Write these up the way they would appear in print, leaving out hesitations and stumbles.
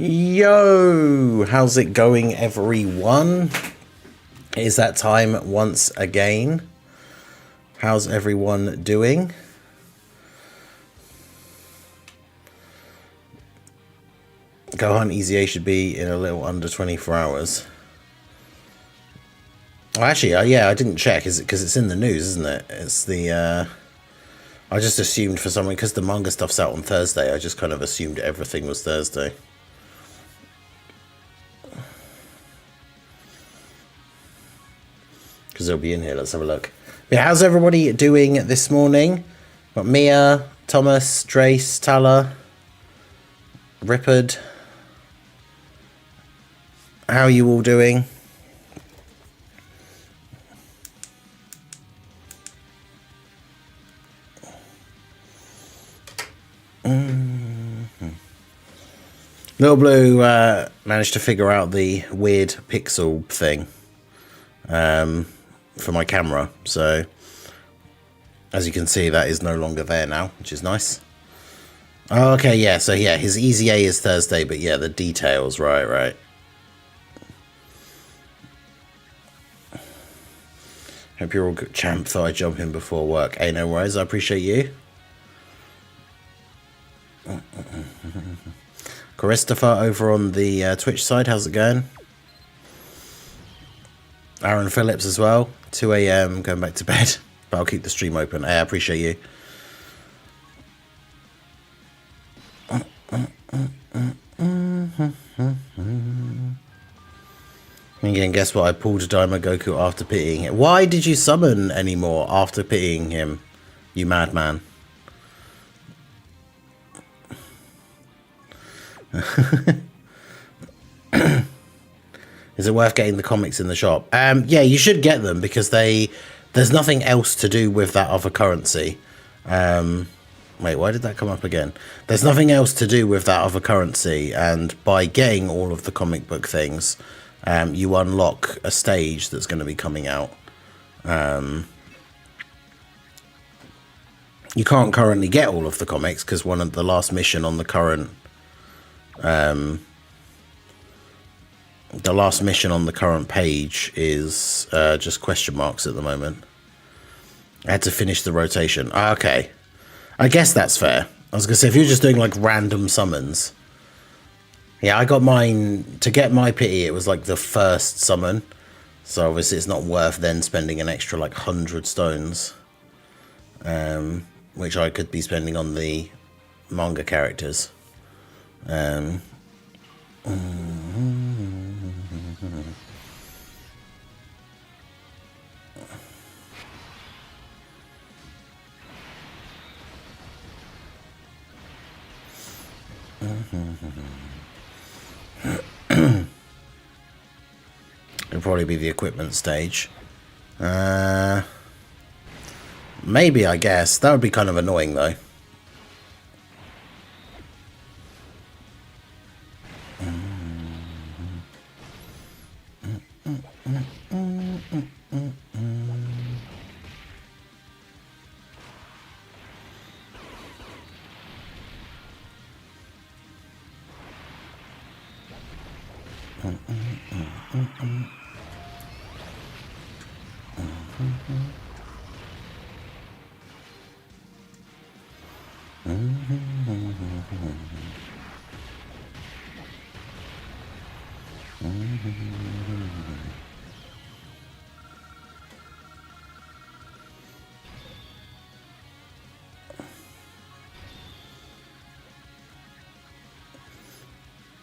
Yo, how's it going, everyone? It is that time once again. How's everyone doing? Go Hunt Easy A should be in a little under 24 hours. Oh, actually, yeah, I didn't check. Is it because it's in the news, isn't it? It's the, I just assumed for some reason, because the manga stuff's out on Thursday, I just kind of assumed everything was Thursday. Because they'll be in here. Let's have a look. Yeah, how's everybody doing this morning? Got Mia, Thomas, Drace, Tala, Rippard. How are you all doing? Little Blue managed to figure out the weird pixel thing for my camera, so as you can see, that is no longer there now, which is nice. Oh, okay, yeah, so yeah, his Easy A is Thursday, but yeah, the details, right. Hope you're all good. Champ, thought I'd jump in before work. Hey, no worries, I appreciate you. Christopher over on the Twitch side, how's it going? Aaron Phillips as well, 2 AM, going back to bed, but I'll keep the stream open. Hey, I appreciate you. Again, guess what? I pulled a Daima Goku after pitying him. Why did you summon anymore after pitying him, you madman? Is it worth getting the comics in the shop? Yeah, you should get them because there's nothing else to do with that other currency. Wait, why did that come up again? There's nothing else to do with that other currency, and by getting all of the comic book things, you unlock a stage that's going to be coming out. You can't currently get all of the comics because one of the last mission on the current page is just question marks at the moment. I had to finish the rotation. Okay, I guess that's fair. I was gonna say, if you're just doing like random summons, yeah, I got mine to get my pity. It was like the first summon, so obviously it's not worth then spending an extra like 100 stones, which I could be spending on the manga characters. It'll probably be the equipment stage. Maybe, I guess. That would be kind of annoying, though.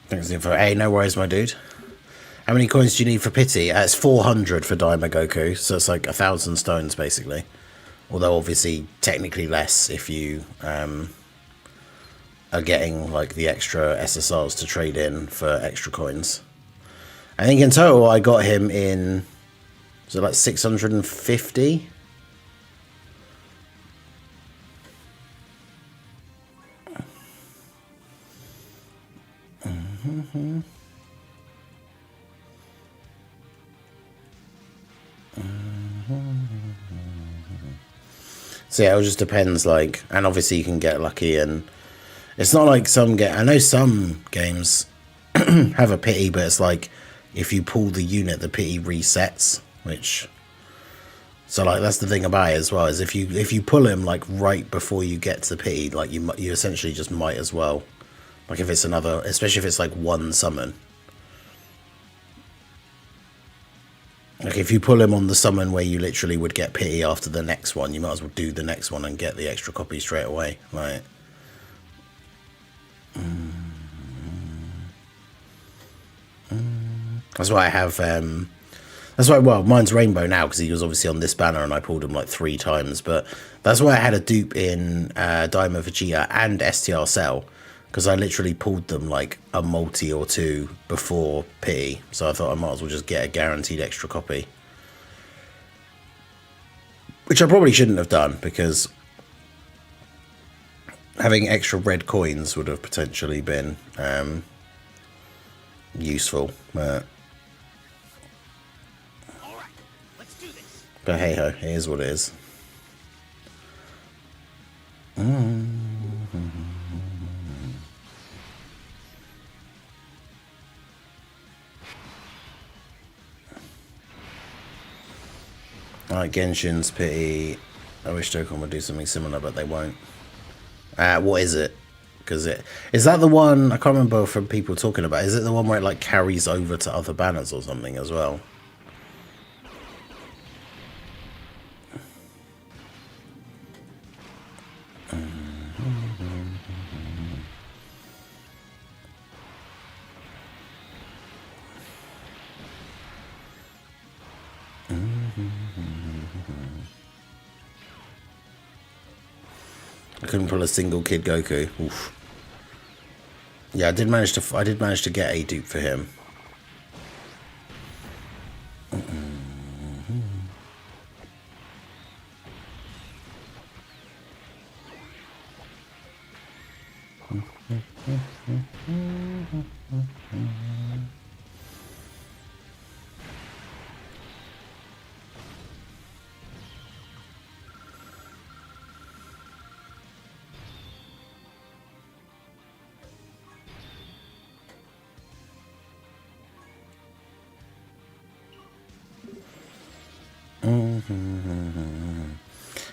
Thanks for hey, no worries, my dude. How many coins do you need for pity? It's 400 for Daima Goku, so it's like 1,000 stones basically. Although obviously technically less if you are getting like the extra SSRs to trade in for extra coins. I think in total I got him in, was it like 650? So yeah, it just depends, like, and obviously you can get lucky, and it's not like some I know some games have a pity, but it's like if you pull the unit, the pity resets, which... So like that's the thing about it as well, is if you pull him like right before you get to the pity, like you essentially just might as well, like if it's another, especially if it's like one summon. Like if you pull him on the summon where you literally would get pity after the next one, you might as well do the next one and get the extra copy straight away. Like, that's why I have. That's why. Well, mine's Rainbow now because he was obviously on this banner and I pulled him like 3 times. But that's why I had a dupe in Daima Vegeta and STR Cell, because I literally pulled them like a multi or 2 before P, so I thought I might as well just get a guaranteed extra copy. Which I probably shouldn't have done, because having extra red coins would have potentially been useful. But hey ho, it is what it is. Alright, Genshin's pity. I wish Dokkan would do something similar, but they won't. What is it? Because is that the one, I can't remember from people talking about, is it the one where it like carries over to other banners or something as well? I couldn't pull a single Kid Goku. Oof. Yeah, I did manage to get a dupe for him.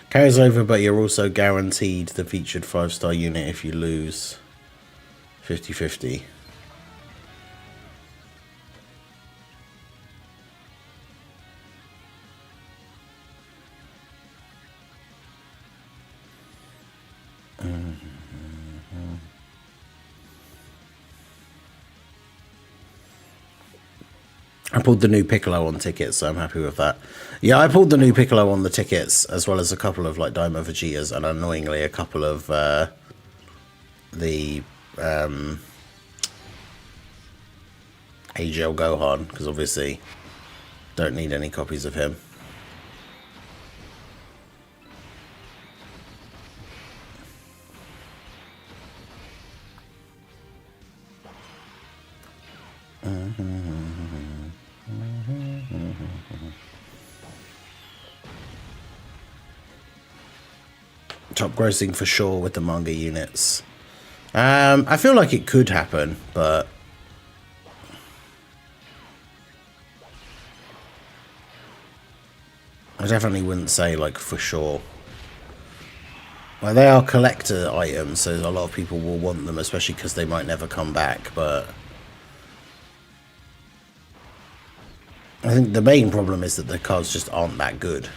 Carries over, but you're also guaranteed the featured 5-star unit if you lose 50-50. I pulled the new Piccolo on tickets, so I'm happy with that. Yeah, I pulled the new Piccolo on the tickets, as well as a couple of like Daima Vegetas, and annoyingly a couple of the AGL Gohan, because obviously don't need any copies of him. Top grossing for sure with the manga units. I feel like it could happen, but I definitely wouldn't say like for sure. Well, they are collector items, so a lot of people will want them, especially because they might never come back, but I think the main problem is that the cards just aren't that good.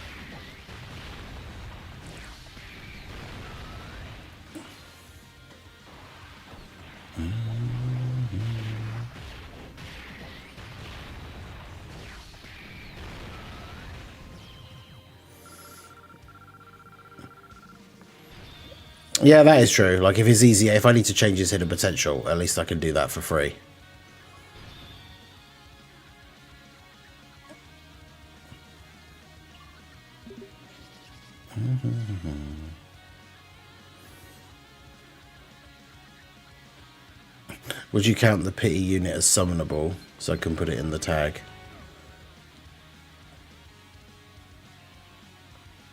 Yeah, that is true. Like, if it's easier, if I need to change his hidden potential, at least I can do that for free. Would you count the pity unit as summonable, so I can put it in the tag?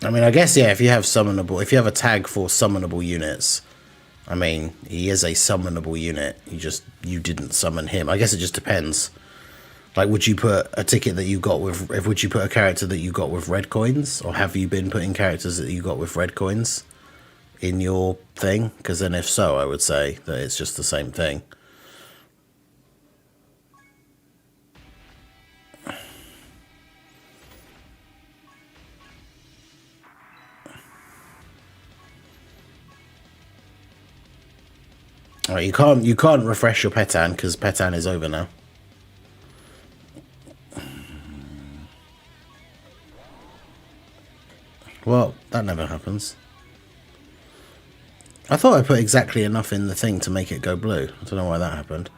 I mean, I guess, yeah, if you have summonable, if you have a tag for summonable units, I mean, he is a summonable unit. You didn't summon him. I guess it just depends. Like, would you put a ticket that you got with... Would you put a character that you got with red coins? Or have you been putting characters that you got with red coins in your thing? Because then if so, I would say that it's just the same thing. Alright, you can't refresh your Petan because Petan is over now. Well, that never happens. I thought I put exactly enough in the thing to make it go blue. I don't know why that happened.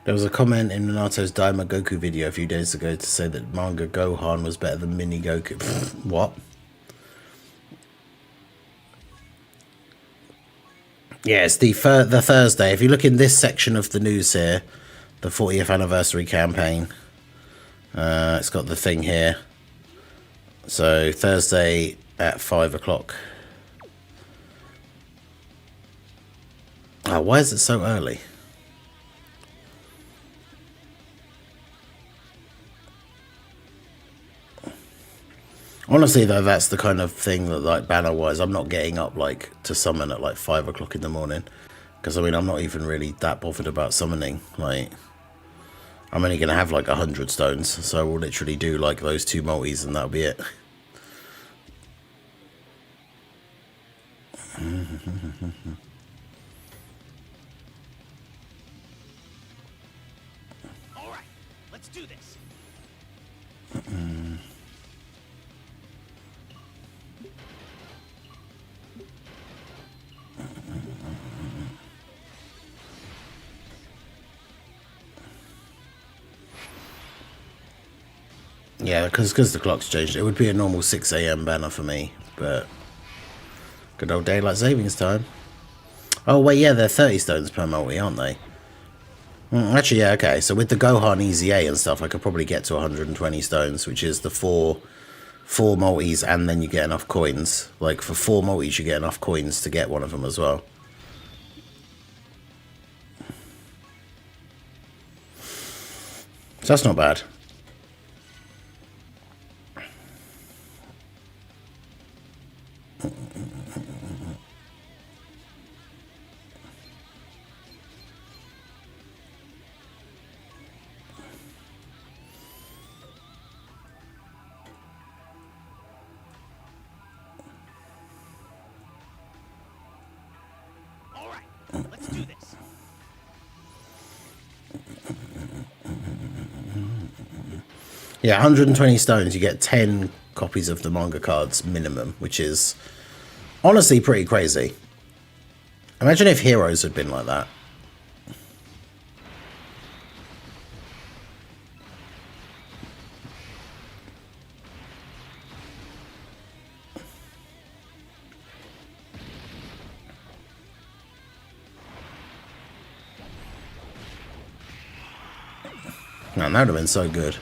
There was a comment in Minato's Daima Goku video a few days ago to say that Manga Gohan was better than Mini Goku. What? Yeah, it's the Thursday. If you look in this section of the news here, the 40th anniversary campaign, it's got the thing here. So Thursday at 5 o'clock. Oh, why is it so early? Honestly, though, that's the kind of thing that, like, banner-wise, I'm not getting up, like, to summon at, like, 5 o'clock in the morning. Because, I mean, I'm not even really that bothered about summoning. Like, I'm only going to have, like, 100 stones. So I will literally do, like, those 2 multis and that'll be it. All right, let's do this. Yeah, because the clock's changed. It would be a normal 6 AM banner for me, but good old daylight savings time. Oh, wait, yeah, they're 30 stones per multi, aren't they? Actually, yeah, okay. So with the Gohan EZA and stuff, I could probably get to 120 stones, which is the four multis, and then you get enough coins. Like, for 4 multis, you get enough coins to get one of them as well. So that's not bad. All right, let's do this. Yeah, 120 stones, you get 10 copies of the manga cards minimum, which is honestly pretty crazy. Imagine if Heroes had been like that. Man, that would have been so good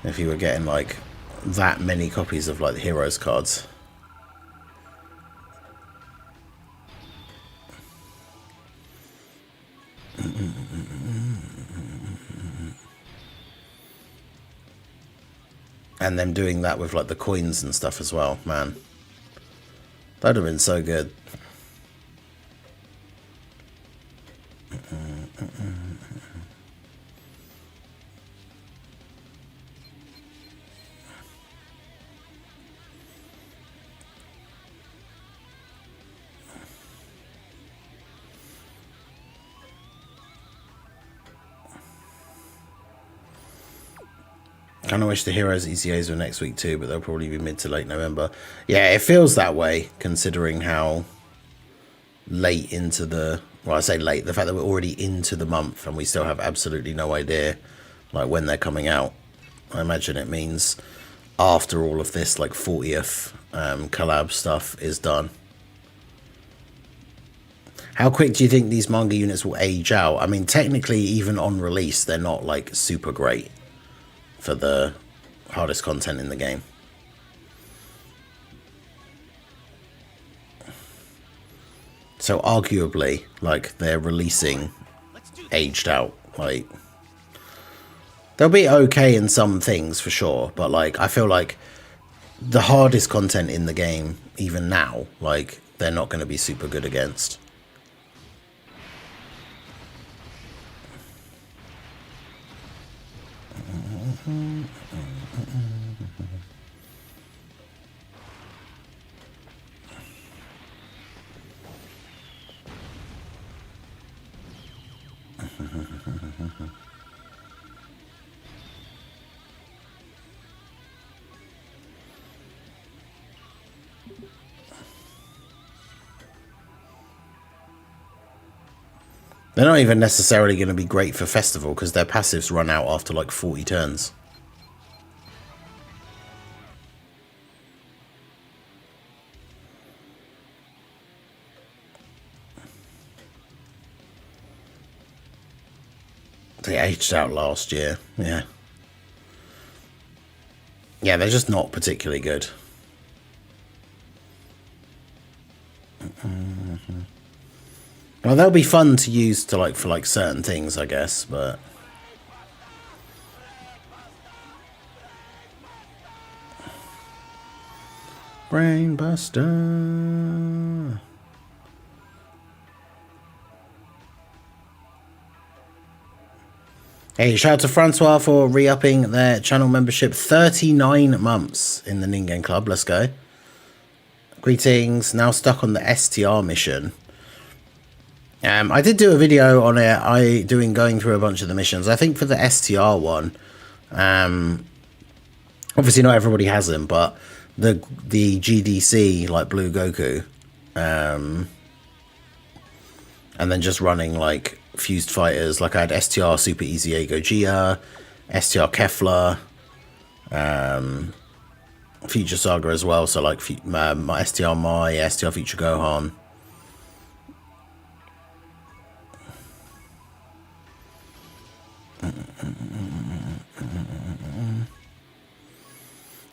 if you were getting like that many copies of like the Heroes cards. And them doing that with like the coins and stuff as well, man. That'd have been so good. Kind of wish the Heroes ECAs were next week too, but they'll probably be mid to late November. Yeah, it feels that way considering how late into the... Well, I say late. The fact that we're already into the month and we still have absolutely no idea like when they're coming out. I imagine it means after all of this like 40th collab stuff is done. How quick do you think these manga units will age out? I mean, technically, even on release, they're not like super great for the hardest content in the game. So arguably, like, they're releasing aged out. Like, they'll be okay in some things for sure, but like, I feel like the hardest content in the game, even now, like, they're not going to be super good against. They're not even necessarily going to be great for festival because their passives run out after like 40 turns. They aged out last year, yeah. Yeah, they're just not particularly good. Well, they'll be fun to use to like for like certain things, I guess, but Brainbuster. Hey, shout out to Francois for re-upping their channel membership. 39 months in the Ningen Club. Let's go. Greetings. Now stuck on the STR mission. I did do a video on it. Going through a bunch of the missions. I think for the STR one, obviously not everybody has them, but the GDC like Blue Goku, and then just running like fused fighters. Like I had STR Super Easy A Gogeta, STR Kefla, Future Saga as well. So like my STR Mai, STR Future Gohan.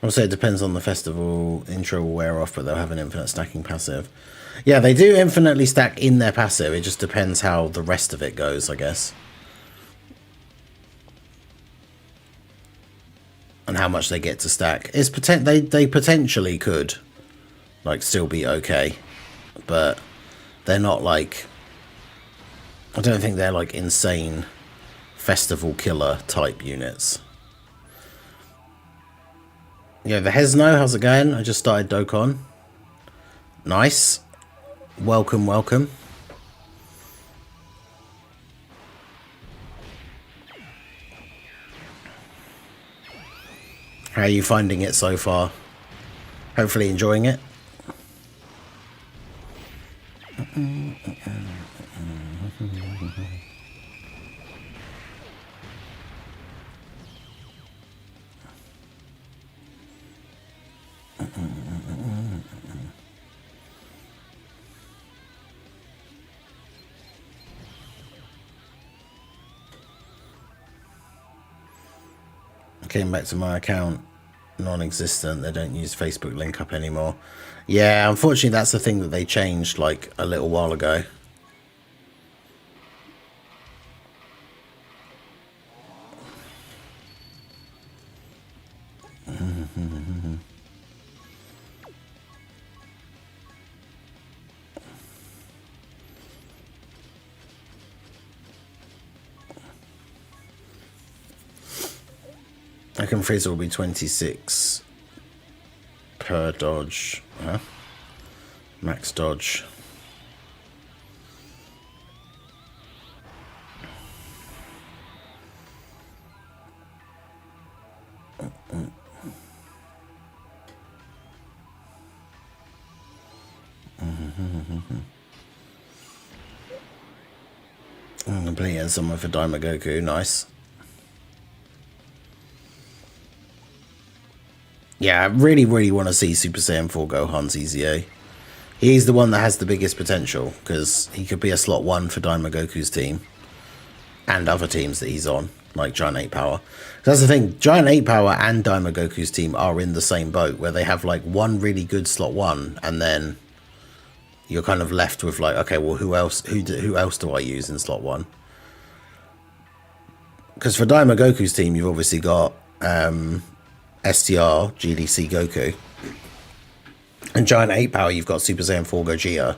I'll say it depends on the festival. Intro will wear off, but they'll have an infinite stacking passive. Yeah, they do infinitely stack in their passive. It just depends how the rest of it goes, I guess. And how much they get to stack. They potentially could like still be okay, but they're not like, I don't think they're like insane festival killer type units. Yeah, the Hesno, how's it going? I just started Dokkan. Nice. Welcome, welcome. How are you finding it so far? Hopefully enjoying it. Came back to my account, non-existent. They don't use Facebook link up anymore. Yeah, unfortunately that's the thing that they changed like a little while ago. I can freeze will be 26 per dodge. Huh? Max dodge. I'm completing someone for Daima Goku. Nice. Yeah, I really, really want to see Super Saiyan 4 Gohan's EZA. He's the one that has the biggest potential, because he could be a slot 1 for Daima Goku's team. And other teams that he's on, like Giant 8 Power. That's the thing, Giant 8 Power and Daima Goku's team are in the same boat, where they have like one really good slot 1, and then you're kind of left with like, okay, well, who else do I use in slot 1? Because for Daima Goku's team, you've obviously got STR, GDC Goku. And Giant 8 Power, you've got Super Saiyan 4 Gogeta.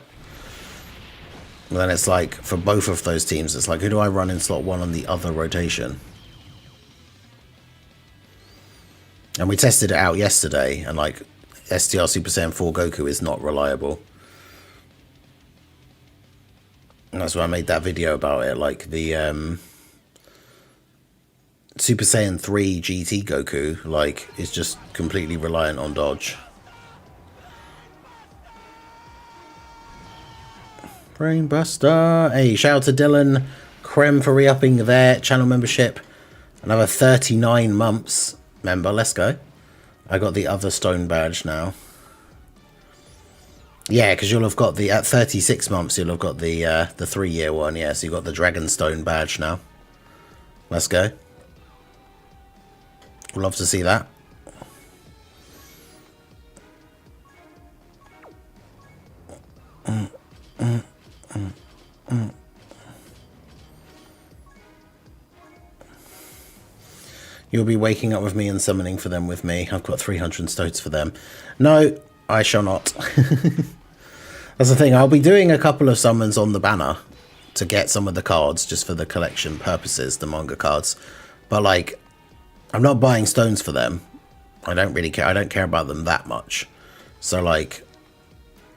And then it's like, for both of those teams, it's like, who do I run in slot 1 on the other rotation? And we tested it out yesterday, and like, STR Super Saiyan 4 Goku is not reliable. And that's why I made that video about it. Like, the Super Saiyan 3 GT Goku, like, is just completely reliant on dodge. Brainbuster. Hey, shout out to Dylan Krem for re-upping their channel membership. Another 39 months member. Let's go. I got the other stone badge now. Yeah, because you'll have got the, at 36 months, you'll have got the 3-year one. Yeah, so you've got the Dragonstone badge now. Let's go. Love to see that. You'll be waking up with me and summoning for them with me. I've got 300 stones for them. No, I shall not. That's the thing. I'll be doing a couple of summons on the banner to get some of the cards just for the collection purposes, the manga cards. But like, I'm not buying stones for them. I don't really care. I don't care about them that much. So like,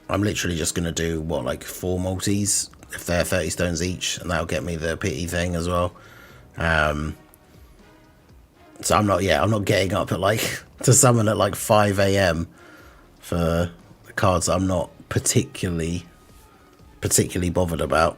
I'm literally just going to do, what, like 4 multis if they're 30 stones each. And that'll get me the pity thing as well. So I'm not getting up at like, to summon at like 5 AM for the cards I'm not particularly bothered about.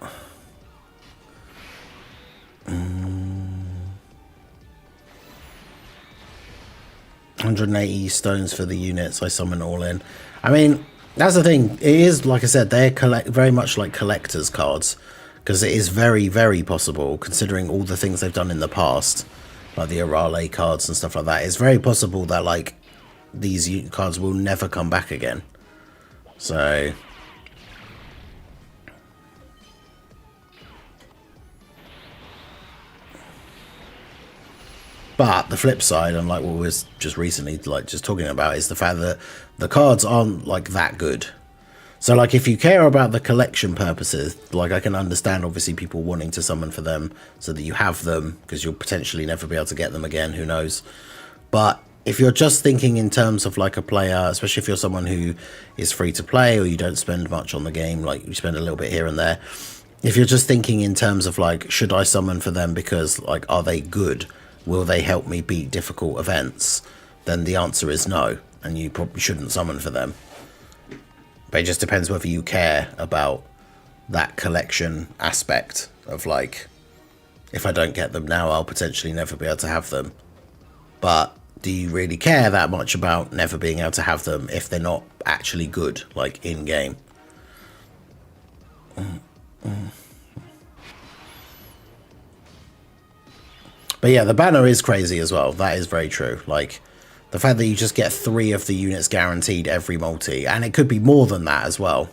180 stones for the units I summon all in. I mean, that's the thing. It is, like I said, they're very much like collector's cards, because it is very, very possible, considering all the things they've done in the past, like the Arale cards and stuff like that. It's very possible that like these cards will never come back again. So but the flip side, and like what we was just recently like just talking about, is the fact that the cards aren't like that good. So like, if you care about the collection purposes, like I can understand obviously people wanting to summon for them so that you have them, because you'll potentially never be able to get them again, who knows. But if you're just thinking in terms of like a player, especially if you're someone who is free to play or you don't spend much on the game, like you spend a little bit here and there, if you're just thinking in terms of like, should I summon for them because like, are they good? Will they help me beat difficult events? Then the answer is no, and you probably shouldn't summon for them. But it just depends whether you care about that collection aspect of like, if I don't get them now, I'll potentially never be able to have them. But do you really care that much about never being able to have them if they're not actually good, like in game? But yeah, the banner is crazy as well. That is very true. Like, the fact that you just get 3 of the units guaranteed every multi, and it could be more than that as well.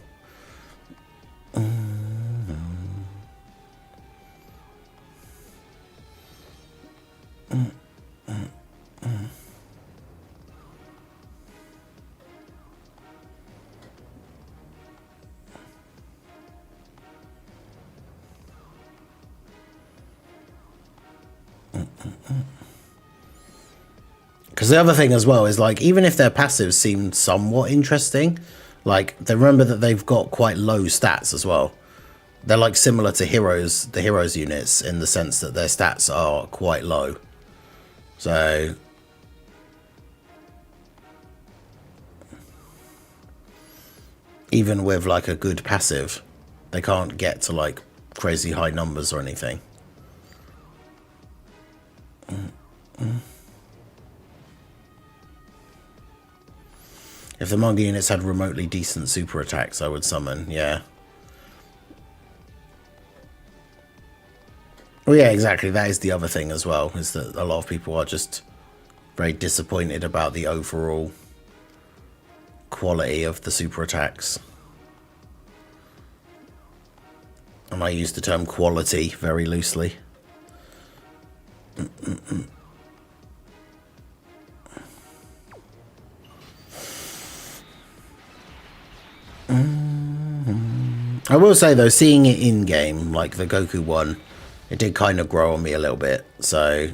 Because the other thing as well is like, even if their passives seem somewhat interesting, like they remember that they've got quite low stats as well. They're like similar to heroes, the heroes units, in the sense that their stats are quite low. So even with like a good passive, they can't get to like crazy high numbers or anything. If the manga units had remotely decent super attacks, I would summon, yeah. Well, yeah, exactly. That is the other thing as well, is that a lot of people are just very disappointed about the overall quality of the super attacks. And I use the term quality very loosely. I will say though, seeing it in game, like the Goku one, it did kind of grow on me a little bit. So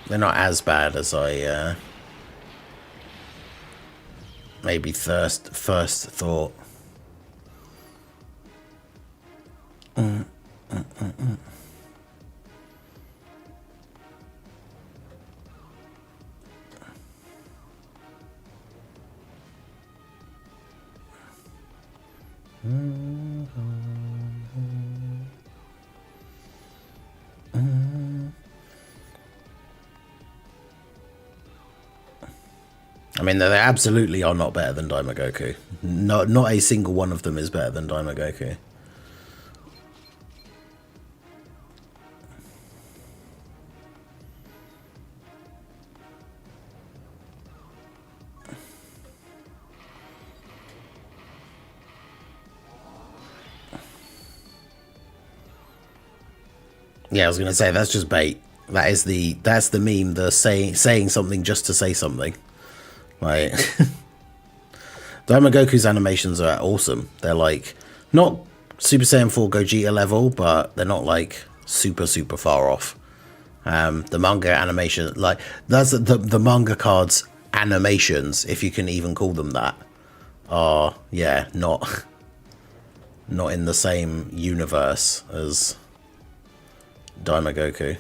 they're not as bad as I maybe first thought. I mean, they absolutely are not better than Daima Goku. Not a single one of them is better than Daima Goku. Yeah, I was gonna say that's just bait. That's the meme. The saying something just to say something. Like Daima Goku's animations are awesome. They're like not Super Saiyan 4 Gogeta level, but they're not like super far off. The manga animation, like that's the manga cards animations, if you can even call them that, are not in the same universe as Daima Goku.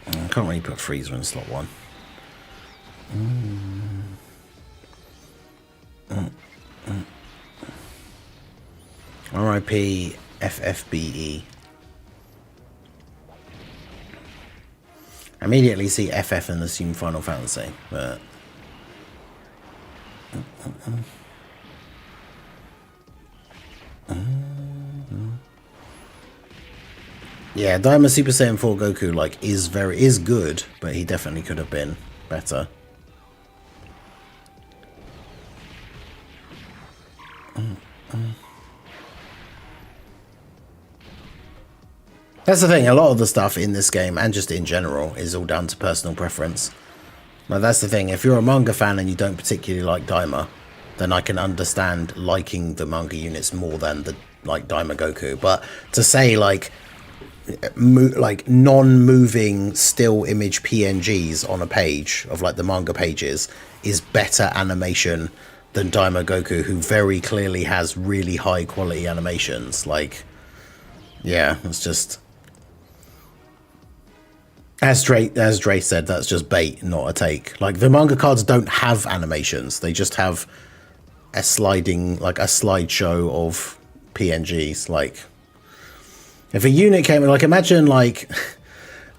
I can't really put Freezer in slot 1. RIP FFBE. I immediately see FF and assume Final Fantasy, but yeah, Daima Super Saiyan 4 Goku like is good, but he definitely could have been better. That's the thing, a lot of the stuff in this game, and just in general, is all down to personal preference. Now that's the thing, if you're a manga fan and you don't particularly like Daima, then I can understand liking the manga units more than the like Daima Goku. But to say like non-moving still image PNGs on a page of like the manga pages is better animation than Daima Goku, who very clearly has really high quality animations. Like, yeah, it's just... As Dre said, that's just bait, not a take. Like, the manga cards don't have animations. They just have a sliding, like a slideshow of PNGs. Like, if a unit came, like, imagine, like,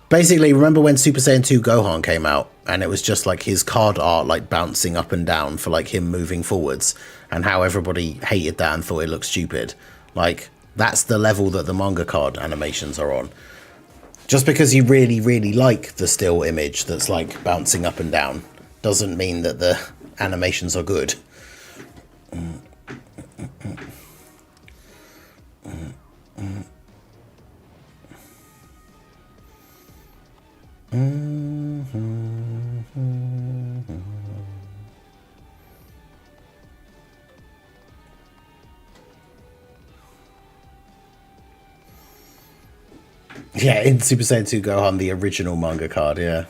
basically, remember when Super Saiyan 2 Gohan came out, and it was just, like, his card art, like, bouncing up and down for, like, him moving forwards, and how everybody hated that and thought it looked stupid. Like, that's the level that the manga card animations are on. Just because you really, really like the still image that's like bouncing up and down doesn't mean that the animations are good. Yeah, in Super Saiyan 2 Gohan, the original manga card, yeah.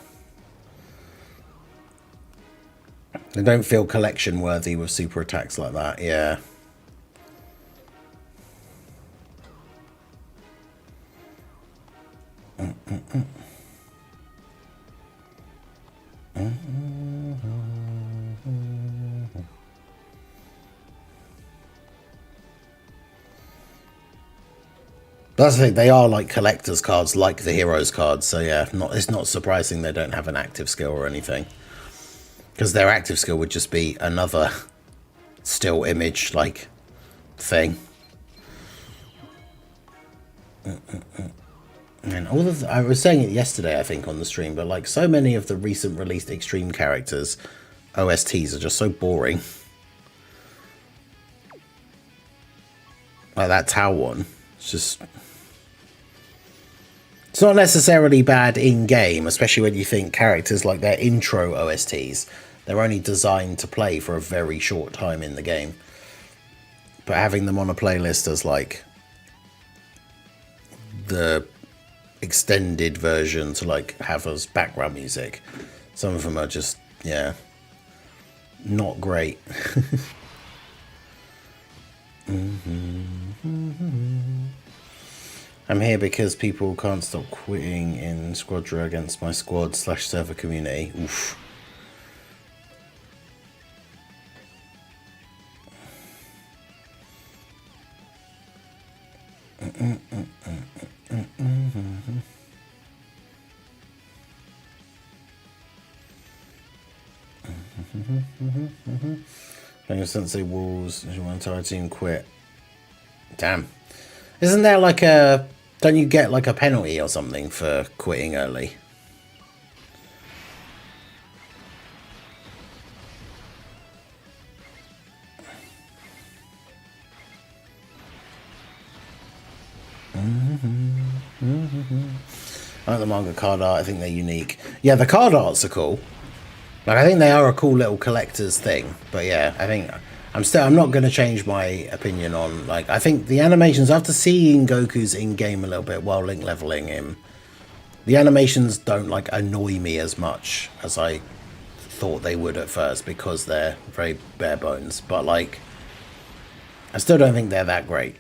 They don't feel collection worthy with super attacks like that, yeah. That's the thing, they are like collector's cards, like the heroes cards. So yeah, it's not surprising they don't have an active skill or anything. Because their active skill would just be another still image like thing. And all of I was saying it yesterday, I think, on the stream, but like so many of the recent released extreme characters, OSTs are just so boring. Like that Tau one, it's not necessarily bad in game, especially when you think characters like their intro OSTs, they're only designed to play for a very short time in the game. But having them on a playlist as like the extended version to like have as background music, some of them are just, yeah, not great. I'm here because people can't stop quitting in Squadra against my squad/server community. Oof. Playing Sensei Walls, your entire team quit. Damn. Isn't there like a... Don't you get like a penalty or something for quitting early? I like the manga card art. I think they're unique. Yeah, the card arts are cool. Like, I think they are a cool little collector's thing. But yeah, I think I'm not going to change my opinion on, like, I think the animations, after seeing Goku's in-game a little bit while link leveling him, the animations don't like annoy me as much as I thought they would at first, because they're very bare bones. But like, I still don't think they're that great.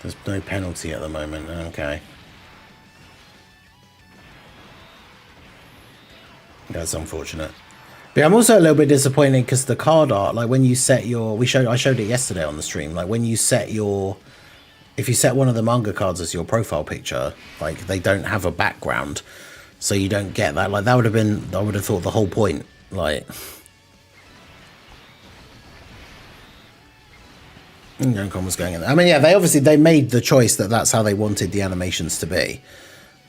There's no penalty at the moment. Okay. That's unfortunate. But I'm also a little bit disappointed because the card art, like when you set your... I showed it yesterday on the stream. Like when you set your... If you set one of the manga cards as your profile picture, like they don't have a background. So you don't get that. Like that would have been... I would have thought the whole point. Like... Dokkan was going in there. I mean, yeah, they made the choice that that's how they wanted the animations to be.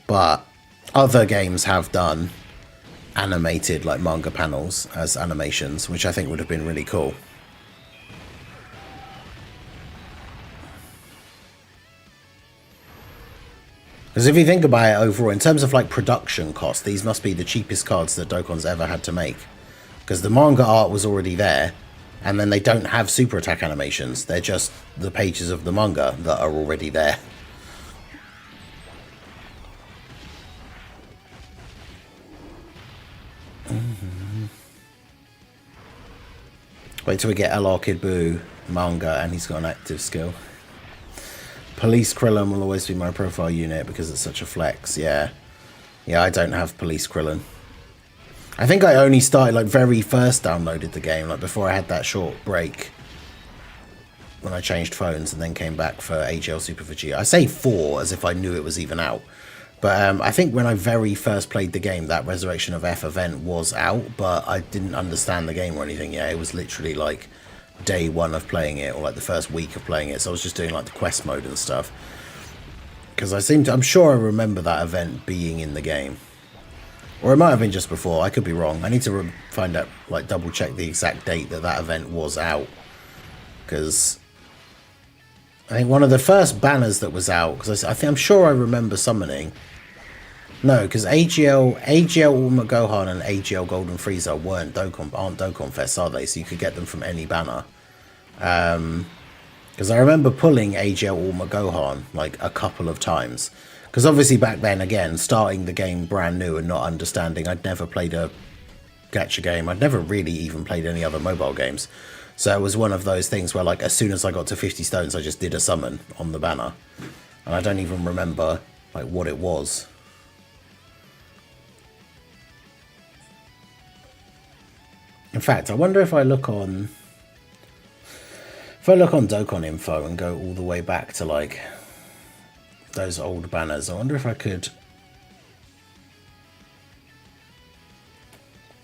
But other games have done animated like manga panels as animations, which I think would have been really cool. Because if you think about it overall, in terms of like production cost, these must be the cheapest cards that Dokkan's ever had to make. Because the manga art was already there, and then they don't have super attack animations. They're just the pages of the manga that are already there. Wait till we get LR Kid Buu manga and he's got an active skill. Police Krillin will always be my profile unit because it's such a flex. Yeah. Yeah, I don't have Police Krillin. I think I only started, like, very first downloaded the game, like, before I had that short break. When I changed phones and then came back for HL Super Vegeta. I say 4 as if I knew it was even out. But I think when I very first played the game, that Resurrection of F event was out, but I didn't understand the game or anything. Yeah, it was literally like day 1 of playing it, or like the first week of playing it. So I was just doing like the quest mode and stuff. Because I'm sure I remember that event being in the game. Or it might have been just before. I could be wrong. I need to find out, like double check the exact date that that event was out. Because I think one of the first banners that was out, because I'm sure I remember summoning No, because AGL Ultimate Gohan and AGL Golden Frieza aren't Dokkan Fest, are they? So you could get them from any banner. Because I remember pulling AGL Ultimate Gohan like a couple of times. Because obviously back then, again, starting the game brand new and not understanding, I'd never played a gacha game. I'd never really even played any other mobile games. So it was one of those things where, like, as soon as I got to 50 stones, I just did a summon on the banner. And I don't even remember, like, what it was. In fact, I wonder if I look on... If I look on Dokkan info and go all the way back to, like, those old banners, I wonder if I could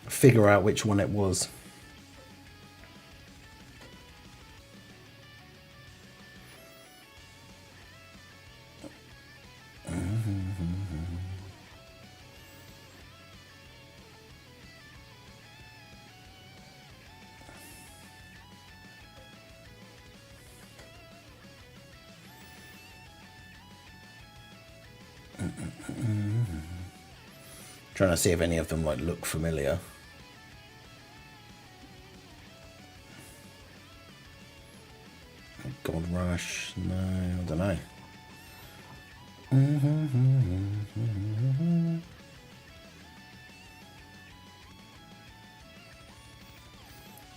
figure out which one it was. Trying to see if any of them like look familiar. Gold Rush, no, I don't know.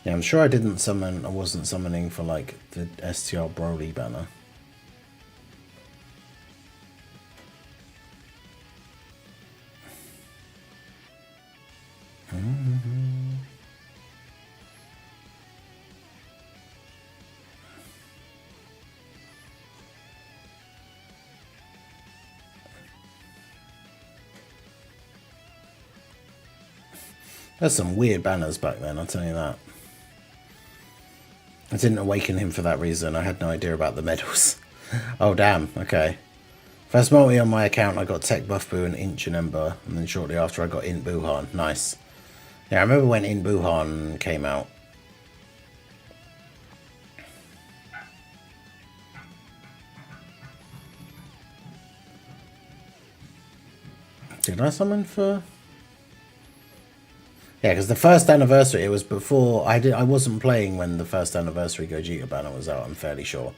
Yeah, I'm sure I didn't summon, I wasn't summoning for like the STR Broly banner. There's some weird banners back then, I'll tell you that. I didn't awaken him for that reason. I had no idea about the medals. Oh, damn. Okay. First multi on my account, I got Tech Buff Boo and Inch and Ember. And then shortly after, I got Int Buhan. Nice. Yeah, I remember when Int Buhan came out. Did I summon for... Yeah, because the first anniversary, it was before... I wasn't playing when the first anniversary Gogeta banner was out, I'm fairly sure.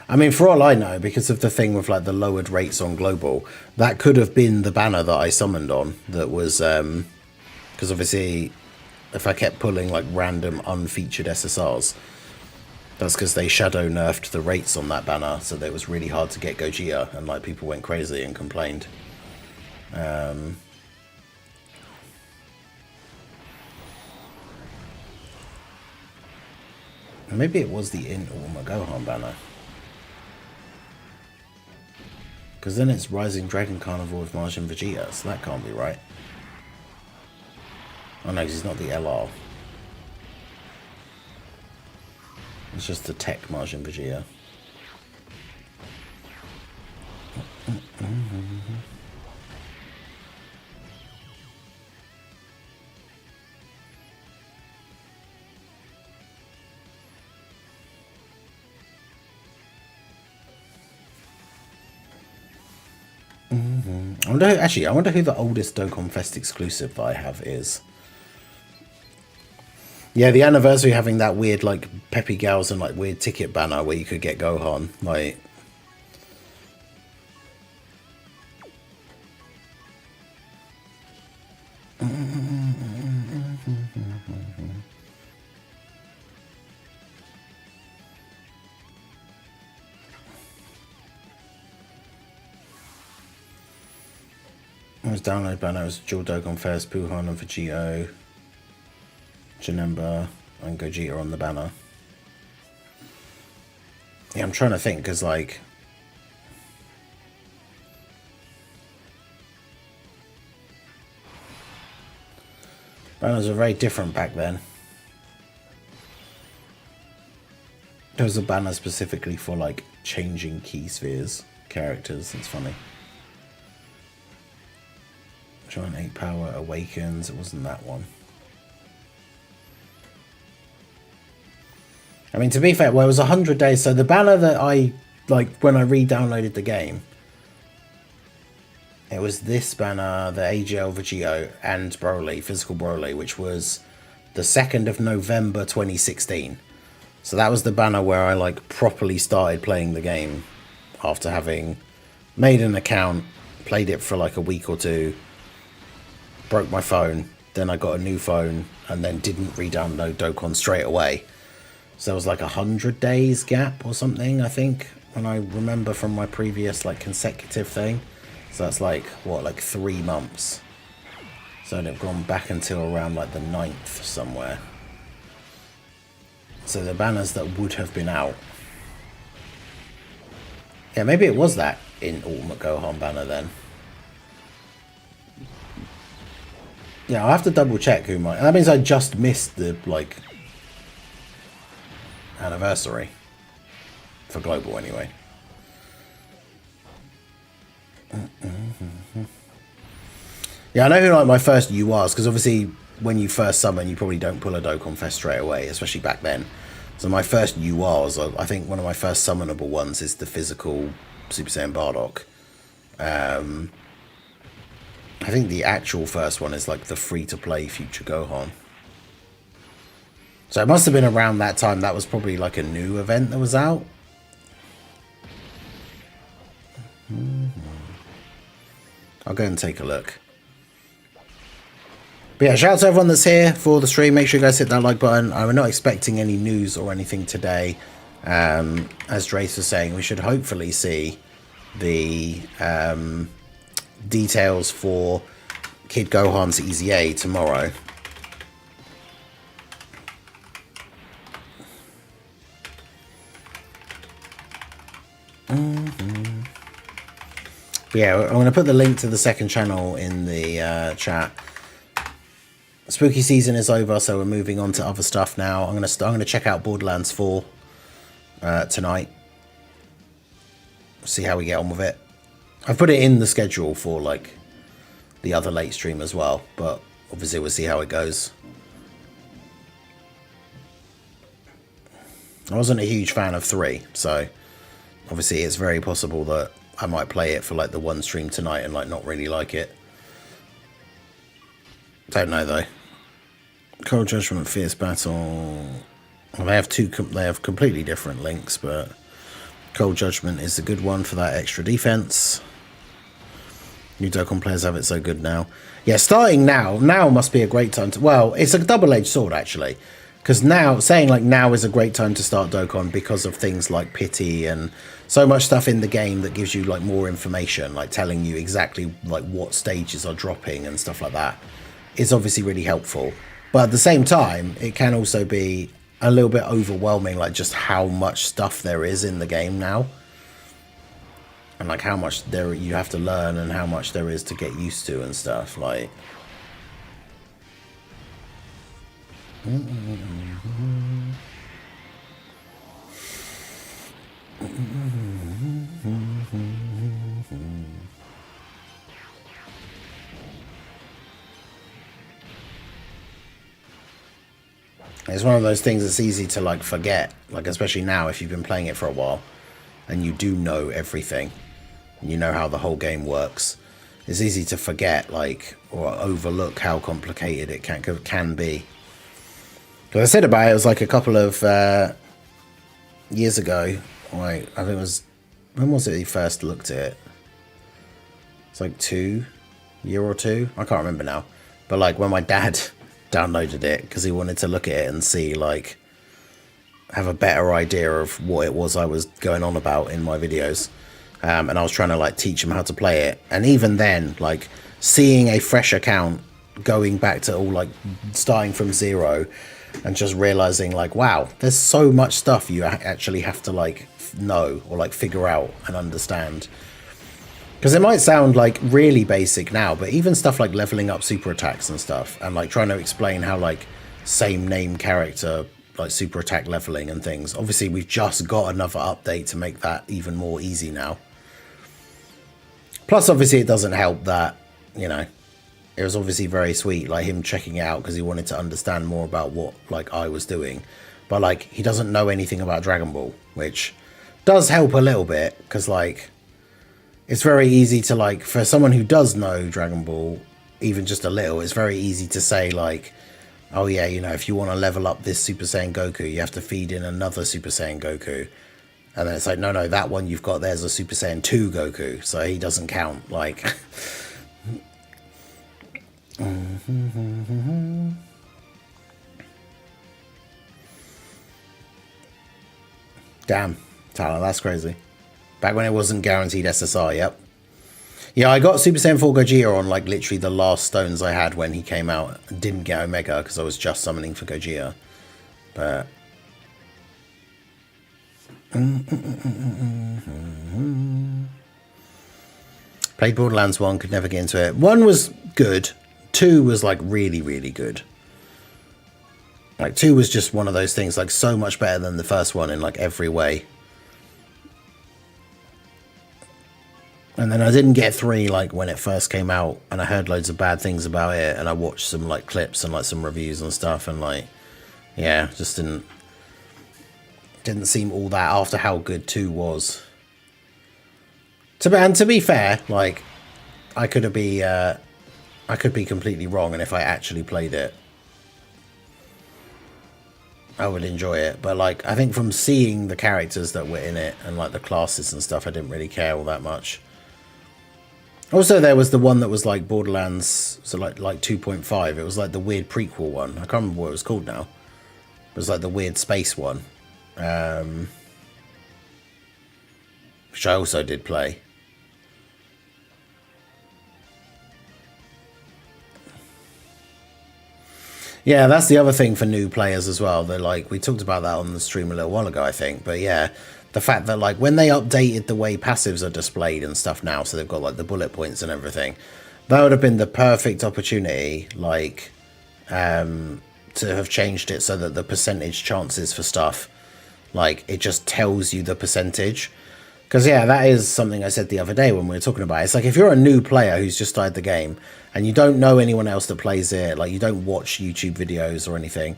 I mean, for all I know, because of the thing with like the lowered rates on Global, that could have been the banner that I summoned on. That was... Because obviously, if I kept pulling like random unfeatured SSRs, that's because they shadow nerfed the rates on that banner, so that it was really hard to get Gogeta, and like people went crazy and complained. Maybe it was the Int Ultimate Gohan banner. Because then it's Rising Dragon Carnivore with Majin Vegeta, so that can't be right. Oh no, because he's not the LR. It's just the Tech Majin Vegeta. I wonder who the oldest Dokkan Fest exclusive that I have is. Yeah, the anniversary having that weird, like, Peppy Gals and, like, weird ticket banner where you could get Gohan, like... It was download banner, it was Dual Dokkan Fest, Buhan and Vegito, Janemba and Gogeta on the banner. Yeah, I'm trying to think, because, like... Banners were very different back then. There was a banner specifically for, like, changing key spheres characters. It's funny. Giant 8 Power Awakens. It wasn't that one. I mean, to be fair, well, it was 100 days. So the banner that I, like, when I re-downloaded the game, It was this banner, the AGL Vegito and Broly, physical Broly, which was the 2nd of November 2016. So that was the banner where I like properly started playing the game after having made an account, played it for like a week or two, broke my phone, then I got a new phone, and then didn't re-download Dokkan straight away. So there was like 100 days gap or something, I think, when I remember from my previous like consecutive thing. So that's like, what, like 3 months. So they've gone back until around like the 9th somewhere. So the banners that would have been out. Yeah, maybe it was that in Ultimate Gohan banner then. Yeah, I'll have to double check who my... That means I just missed the, like, anniversary. For global, anyway. Yeah, I know who, like, my first URs, because obviously when you first summon, you probably don't pull a Dokkan Fest straight away, especially back then. So my first URs, I think one of my first summonable ones is the physical Super Saiyan Bardock. I think the actual first one is like the free-to-play Future Gohan. So it must have been around that time. That was probably like a new event that was out. I'll go and take a look. But yeah, shout out to everyone that's here for the stream. Make sure you guys hit that like button. I'm not expecting any news or anything today. As Drace was saying, we should hopefully see the details for Kid Gohan's Easy A tomorrow. But yeah, I'm going to put the link to the second channel in the chat. Spooky season is over, so we're moving on to other stuff now. I'm going to check out Borderlands 4 tonight. See how we get on with it. I've put it in the schedule for like the other late stream as well, but obviously we'll see how it goes. I wasn't a huge fan of 3, so obviously it's very possible that I might play it for like the one stream tonight and like not really like it. Don't know though. Cold Judgment, Fierce Battle. Well, they have completely different links, but Cold Judgment is a good one for that extra defense. New Dokkan players have it so good now. Yeah, starting now must be a great time to... Well, it's a double-edged sword, actually. Because now, saying like now is a great time to start Dokkan because of things like pity and so much stuff in the game that gives you like more information, like telling you exactly like what stages are dropping and stuff like that. It's obviously really helpful. But at the same time, it can also be a little bit overwhelming, like just how much stuff there is in the game now. And like how much there you have to learn and how much there is to get used to and stuff. Like, it's one of those things that's easy to like forget, like especially now if you've been playing it for a while and you do know everything, you know how the whole game works. It's easy to forget, like, or overlook how complicated it can be. Because I said about it, it was like a couple of years ago. Like, I think it was, when was it he first looked at it? It's like year or two. I can't remember now. But like when my dad downloaded it because he wanted to look at it and see, like, have a better idea of what it was I was going on about in my videos. And I was trying to like teach him how to play it. And even then, like seeing a fresh account, going back to all like starting from 0 and just realizing like, wow, there's so much stuff you actually have to like know or like figure out and understand. Because it might sound like really basic now, but even stuff like leveling up super attacks and stuff and like trying to explain how like same name character like super attack leveling and things. Obviously we've just got another update to make that even more easy now. Plus obviously it doesn't help that, you know, it was obviously very sweet like him checking it out because he wanted to understand more about what like I was doing, but like he doesn't know anything about Dragon Ball, which does help a little bit because like it's very easy to like, for someone who does know Dragon Ball, even just a little, it's very easy to say like, oh yeah, you know, if you want to level up this Super Saiyan Goku, you have to feed in another Super Saiyan Goku. And then it's like, no, that one you've got there's a Super Saiyan 2 Goku, so he doesn't count. Like, damn, Tyler, that's crazy. Back when it wasn't guaranteed SSR, yep. Yeah, I got Super Saiyan 4 Gogeta on like literally the last stones I had when he came out. Didn't get Omega because I was just summoning for Gogeta. But played Borderlands 1, could never get into it. 1 was good. 2 was like really, really good. Like 2 was just one of those things, like so much better than the first one in like every way. And then I didn't get 3 like when it first came out, and I heard loads of bad things about it, and I watched some like clips and like some reviews and stuff, and like, yeah, just didn't seem all that after how good 2 was. To be fair, like I could be completely wrong, and if I actually played it, I would enjoy it. But like, I think from seeing the characters that were in it and like the classes and stuff, I didn't really care all that much. Also, there was the one that was like Borderlands, so like 2.5. It was like the weird prequel one. I can't remember what it was called now. It was like the weird space one, which I also did play. Yeah, that's the other thing for new players as well. They're like, we talked about that on the stream a little while ago, I think. But yeah, the fact that like when they updated the way passives are displayed and stuff now, so they've got like the bullet points and everything, that would have been the perfect opportunity, like, to have changed it so that the percentage chances for stuff, like, it just tells you the percentage. Because, yeah, that is something I said the other day when we were talking about it. It's like, if you're a new player who's just started the game and you don't know anyone else that plays it, like, you don't watch YouTube videos or anything,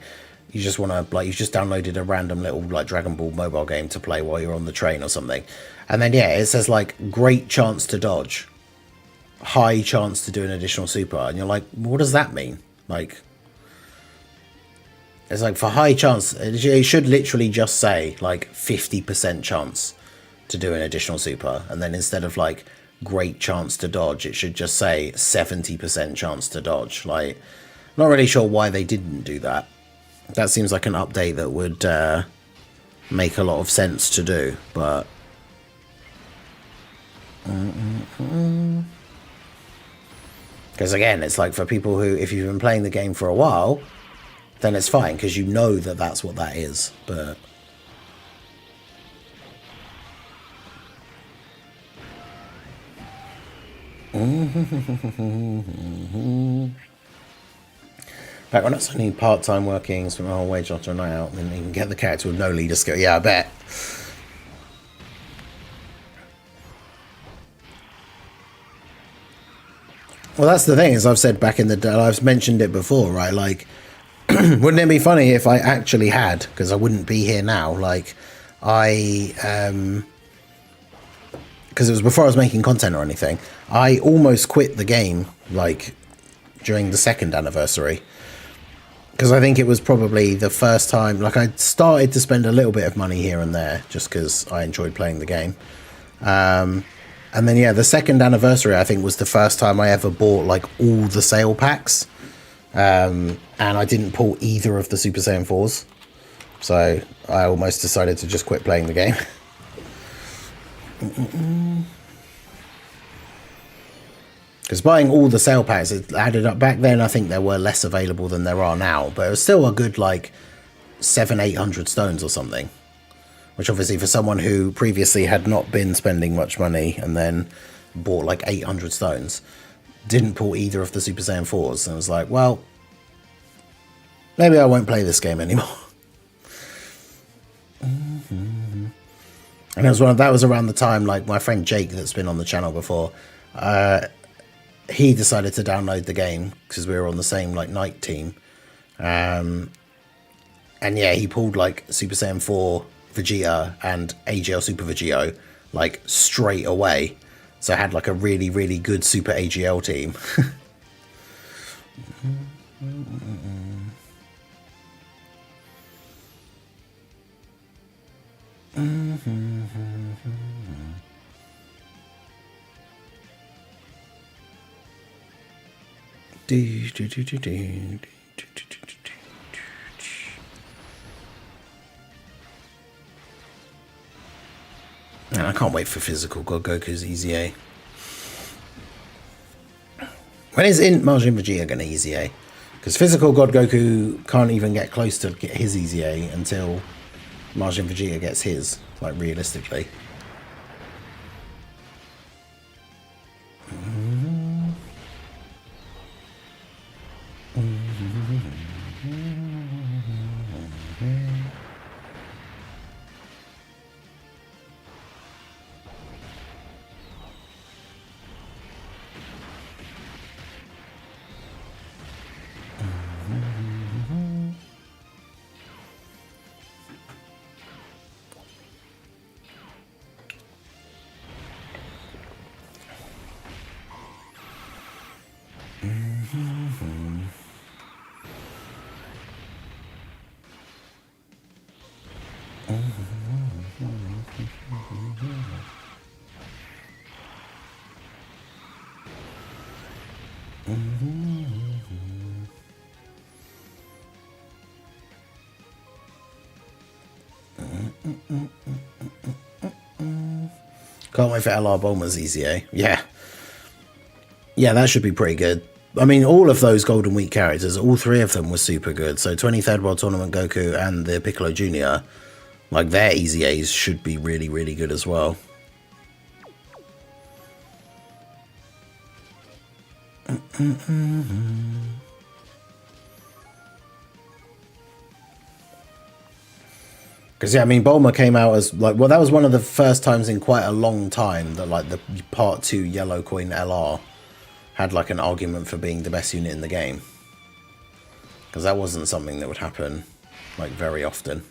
you just want to, like, you've just downloaded a random little, like, Dragon Ball mobile game to play while you're on the train or something. And then, yeah, it says, like, great chance to dodge, high chance to do an additional super. And you're like, what does that mean? Like, it's like, for high chance, it should literally just say, like, 50% chance to do an additional super, and then instead of like great chance to dodge, it should just say 70% chance to dodge. Like, not really sure why they didn't do that. That seems like an update that would make a lot of sense to do, but because again, it's like for people who, if you've been playing the game for a while, then it's fine because you know that that's what that is. But back when it's only part-time working, spend my whole wage after a night out, then you can get the character with no leader skill. Yeah, I bet. Well, that's the thing, is I've said back in the day, I've mentioned it before, right? Like, wouldn't it be funny if I actually had, because I wouldn't be here now, like, because it was before I was making content or anything, I almost quit the game, like, during the 2nd anniversary. Because I think it was probably the first time, like, I started to spend a little bit of money here and there, just because I enjoyed playing the game. And then, yeah, the 2nd anniversary, I think, was the first time I ever bought, like, all the sale packs. And I didn't pull either of the Super Saiyan 4s. So I almost decided to just quit playing the game. Because buying all the sale packs, it added up. Back then, I think there were less available than there are now, but it was still a good like 700-800 stones or something, which obviously for someone who previously had not been spending much money and then bought like 800 stones, didn't pull either of the Super Saiyan 4s, and was like, well, maybe I won't play this game anymore. And it was that was around the time, like, my friend Jake, that's been on the channel before, he decided to download the game because we were on the same, like, night team. And yeah, he pulled, like, Super Saiyan 4 Vegeta and AGL Super Vegito, like, straight away. So I had like a really, really good Super AGL team. Man, I can't wait for physical God Goku's EZA. When is Majin Vegeta going to EZA? Because physical God Goku can't even get close to get his EZA until Majin Vegeta gets his, like realistically. Can't wait for LR Bulma's EZA. Yeah. Yeah, that should be pretty good. I mean, all of those Golden Week characters, all three of them were super good. So 23rd World Tournament Goku and the Piccolo Jr., like their EZAs should be really, really good as well. Because, yeah, I mean, Bulma came out as, like, well, that was one of the first times in quite a long time that, like, the Part 2 Yellow Coin LR had, like, an argument for being the best unit in the game. Because that wasn't something that would happen, like, very often.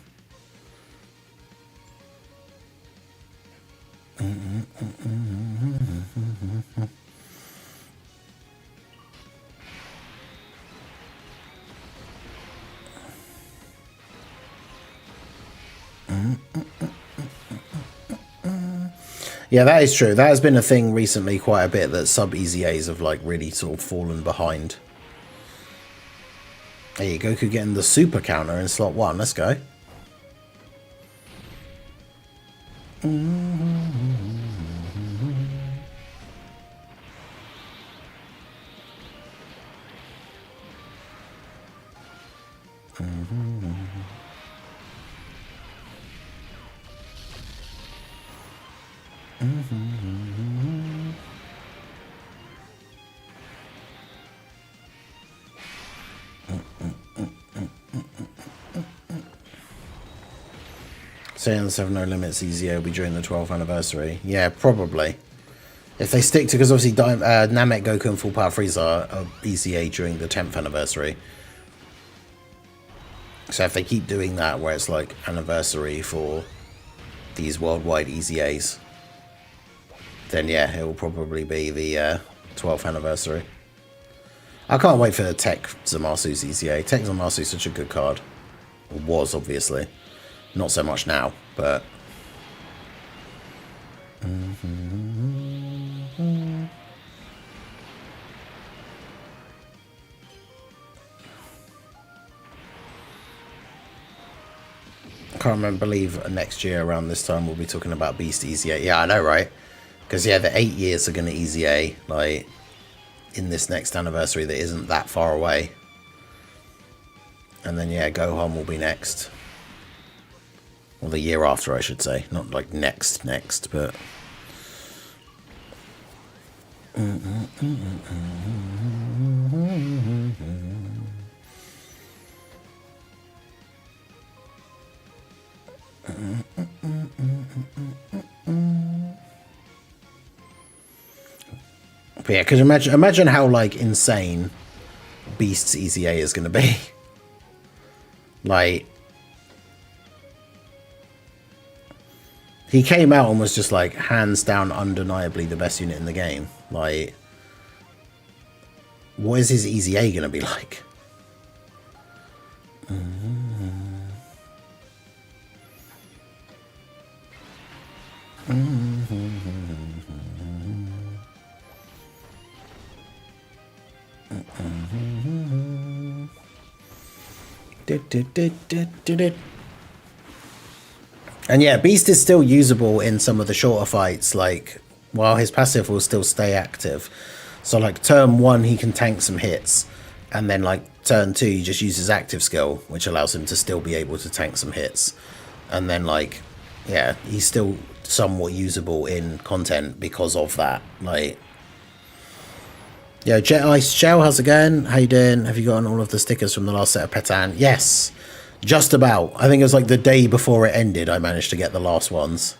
Yeah, that is true. That has been a thing recently quite a bit, that sub-EZAs have like really sort of fallen behind. Hey, Goku getting the super counter in slot 1. Let's go. Saiyans have no limits. EZA will be during the 12th anniversary. Yeah, probably. If they stick to, because obviously Namek, Goku, and Full Power Frieza are EZA during the 10th anniversary. So if they keep doing that, where it's like anniversary for these worldwide EZAs, then yeah, it will probably be the 12th anniversary. I can't wait for Tech Zamasu's EZA. Tech Zamasu is such a good card. Or was, obviously. Not so much now, but... I can't believe next year around this time we'll be talking about Beast EZA. Yeah, I know, right? Because, yeah, the 8 years are going to EZA, like, in this next anniversary that isn't that far away. And then, yeah, Gohan will be next. Well, the year after, I should say. Not, like, next, but... But yeah, because imagine how, like, insane Beast's EZA is going to be. Like... He came out and was just like hands down undeniably the best unit in the game. Like, what is his easy A gonna be like? And yeah, Beast is still usable in some of the shorter fights, like, while his passive will still stay active. So, like, turn 1, he can tank some hits. And then, like, turn 2, he just uses active skill, which allows him to still be able to tank some hits. And then, like, yeah, he's still somewhat usable in content because of that. Like, yeah, Jet Ice Shell, how's it going? How you doing? Have you gotten all of the stickers from the last set of Petan? Yes. Just about. I think it was like the day before it ended, I managed to get the last ones.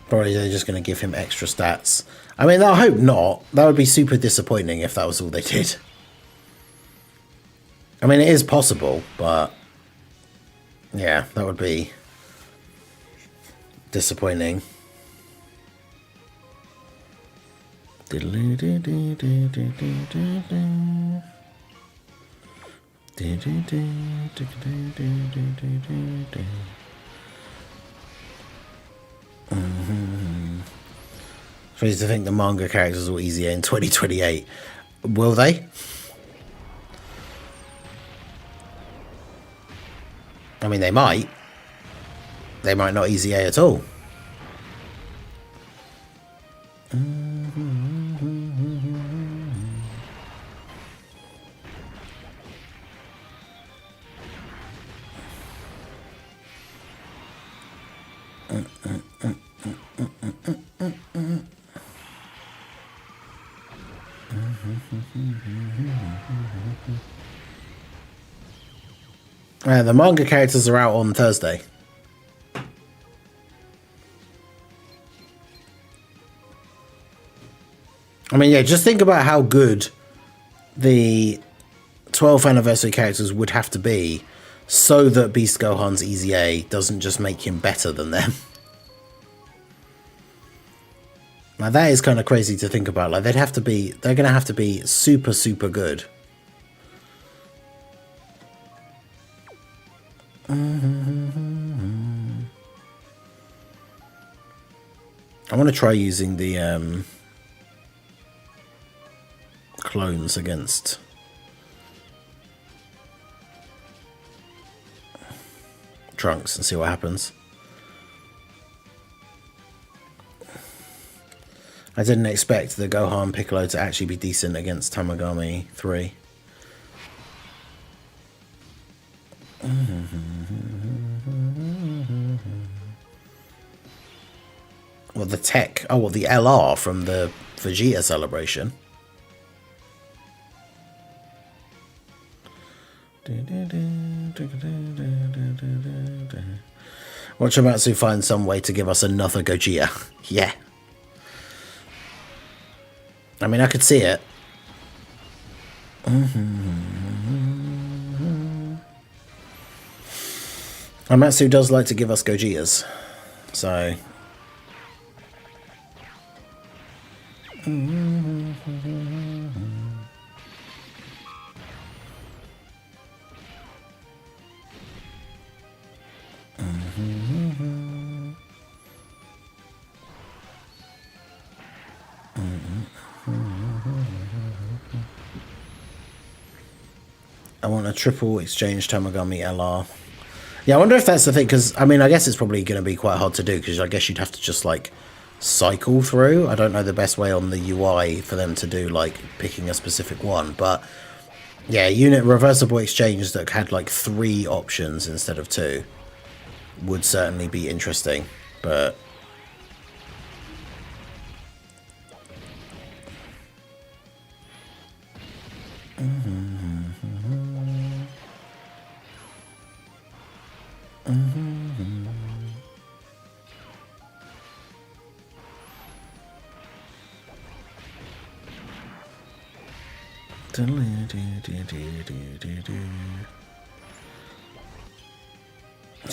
Probably they're just going to give him extra stats. I mean, I hope not. That would be super disappointing if that was all they did. I mean, it is possible, but yeah, that would be disappointing. Crazy to think the manga characters will easier in 2028. Will they? I mean, they might. They might not easy A at all. The manga characters are out on Thursday. I mean, yeah, just think about how good the 12th anniversary characters would have to be so that Beast Gohan's Easy A doesn't just make him better than them. Now, that is kind of crazy to think about. Like, they're going to have to be super, super good. I want to try using the clones against Trunks and see what happens. I didn't expect the Gohan Piccolo to actually be decent against Tamagami 3. Well, the tech. Oh, well, the LR from the Vegeta celebration. Watch Amatsu find some way to give us another Gogeta. Yeah. I mean, I could see it. Amatsu does like to give us Gogetas. So... I want a triple exchange Tamagami LR. Yeah, I wonder if that's the thing, because, I mean, I guess it's probably going to be quite hard to do, because I guess you'd have to just, like, cycle through. I don't know the best way on the UI for them to do, like, picking a specific one, but, yeah, unit reversible exchange that had, like, 3 options instead of 2 would certainly be interesting, but...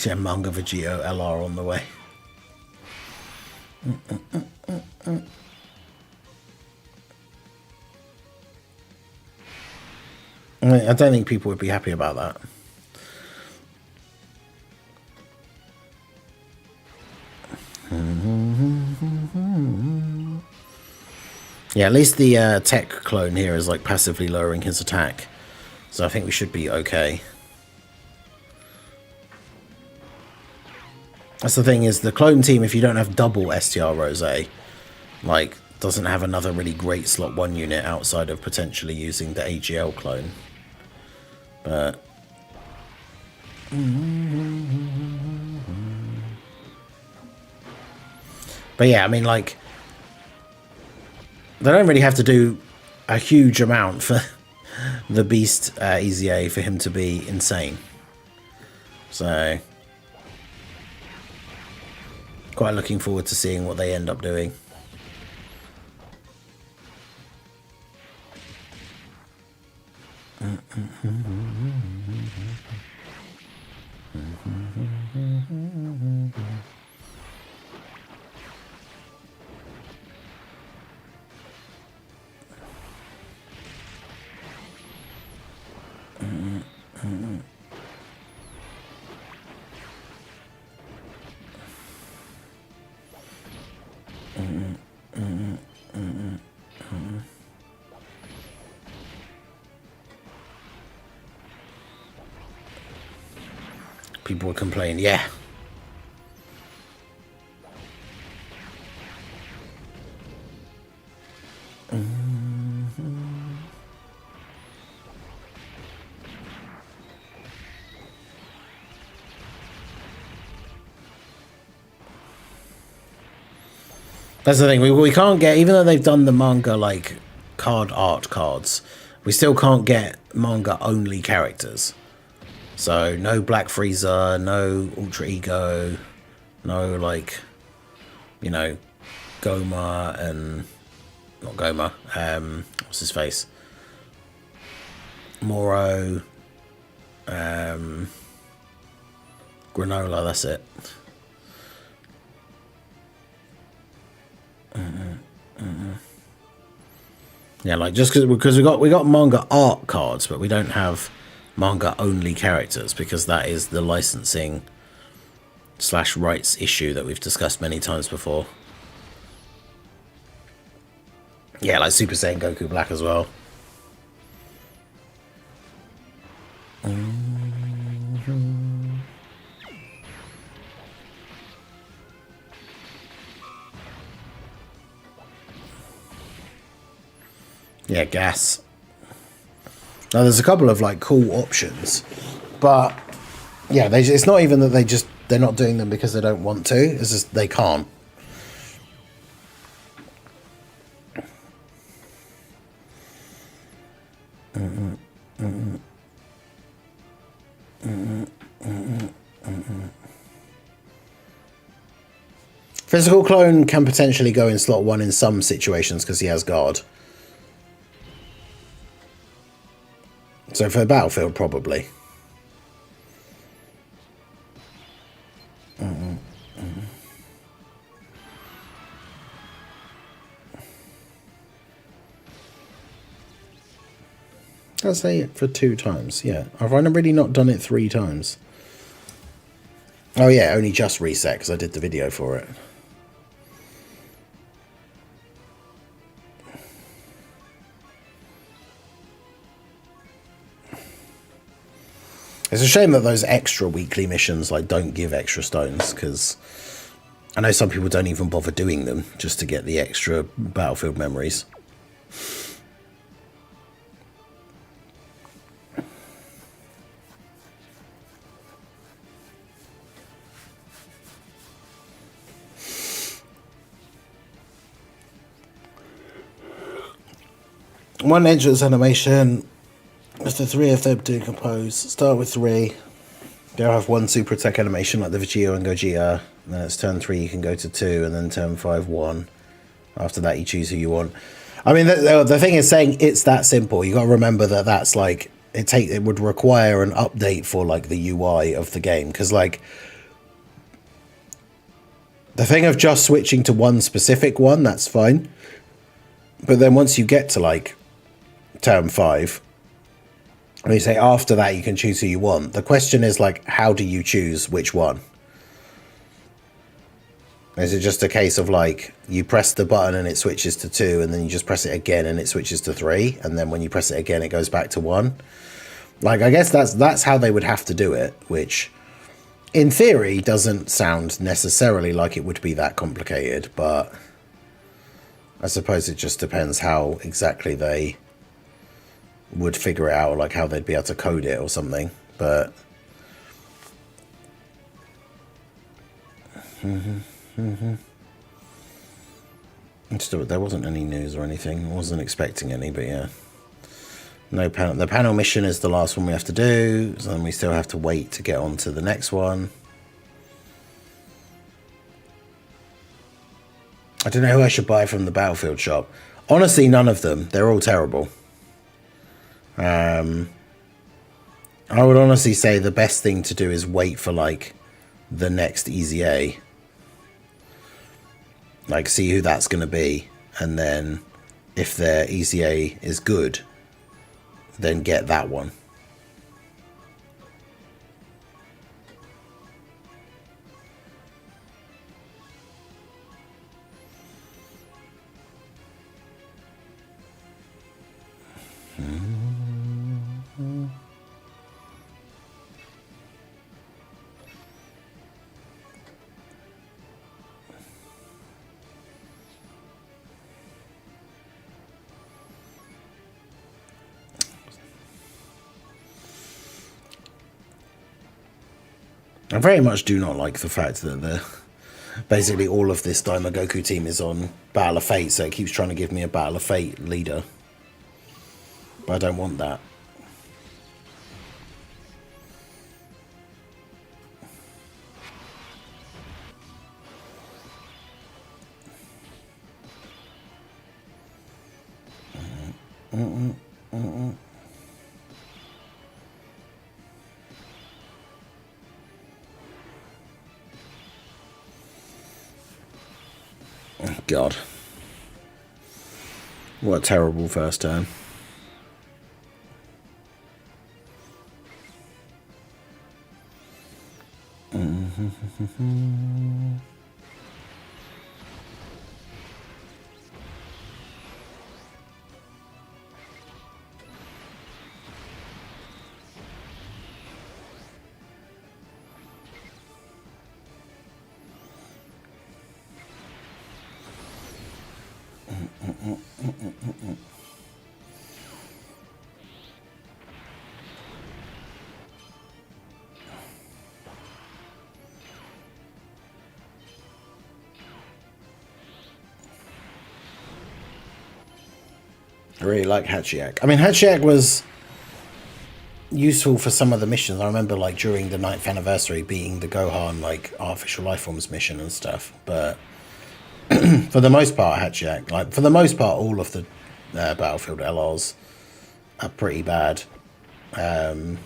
Yeah, Manga Vegito LR on the way. I don't think people would be happy about that. Yeah, at least the tech clone here is like passively lowering his attack. So I think we should be okay. That's the thing, is the clone team, if you don't have double STR Rose, like, doesn't have another really great slot 1 unit outside of potentially using the AGL clone. But yeah, I mean, like, they don't really have to do a huge amount for the Beast EZA for him to be insane. So quite looking forward to seeing what they end up doing. People would complain, yeah. That's the thing, we can't get, even though they've done the manga, like, card art cards, we still can't get manga only characters. So no Black Frieza, no Ultra Ego, no, like, you know, Goma and, not Goma, what's his face? Moro, Granola, that's it. Yeah, like, just because we got manga art cards, but we don't have manga only characters, because that is the licensing / rights issue that we've discussed many times before. Yeah, like Super Saiyan Goku Black as well. Yeah, gas. Now there's a couple of like cool options, but yeah, it's not even that they're not doing them because they don't want to. It's just they can't. Physical clone can potentially go in slot 1 in some situations because he has guard. So for the battlefield, probably. I'll say it for 2 times, yeah. I've really not done it 3 times. Oh yeah, only just reset because I did the video for it. It's a shame that those extra weekly missions like don't give extra stones, because I know some people don't even bother doing them just to get the extra battlefield memories. One entrance animation, Just the three of them decompose. Start with three. They'll have one super attack animation like the Vegeta and Gogeta. Then it's turn 3, you can go to 2, and then turn 5, 1. After that, you choose who you want. I mean, the thing is saying it's that simple. You got to remember that that's like it would require an update for like the UI of the game, because like the thing of just switching to one specific one, that's fine. But then once you get to like turn 5, and you say after that you can choose who you want, the question is like, how do you choose which one? Is it just a case of like you press the button and it switches to 2, and then you just press it again and it switches to 3, and then when you press it again it goes back to 1? Like, I guess that's how they would have to do it, which in theory doesn't sound necessarily like it would be that complicated, but I suppose it just depends how exactly they would figure it out, like how they'd be able to code it or something. But still, there wasn't any news or anything. I wasn't expecting any, but yeah. No panel. The panel mission is the last one we have to do, so then we still have to wait to get on to the next one. I don't know who I should buy from the Battlefield shop. Honestly, none of them. They're all terrible. I would honestly say the best thing to do is wait for like the next Easy A. Like, see who that's going to be, and then if their Easy A is good, then get that one. I very much do not like the fact that basically all of this Goku team is on Battle of Fate, so it keeps trying to give me a Battle of Fate leader. But I don't want that. Oh, God. What a terrible first turn. I really like Hachiak. I mean, Hachiak was useful for some of the missions. I remember, like, during the 9th anniversary, beating the Gohan, like, artificial life forms mission and stuff. But for the most part, Hachiak, like, for the most part, all of the Battlefield LRs are pretty bad. I'm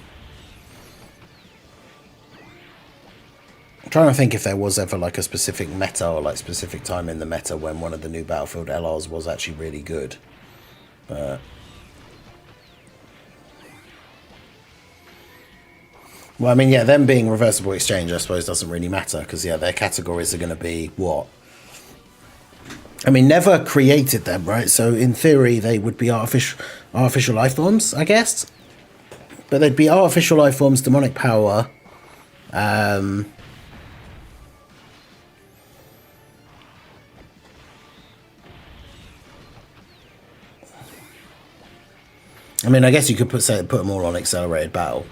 trying to think if there was ever, like, a specific meta or, like, specific time in the meta when one of the new Battlefield LRs was actually really good. But well, I mean, yeah, them being reversible exchange, I suppose, doesn't really matter, because, yeah, their categories are going to be what? I mean, never created them, right? So, in theory, they would be artificial life forms, I guess. But they'd be artificial life forms, demonic power. I mean, I guess you could put them all on accelerated battle.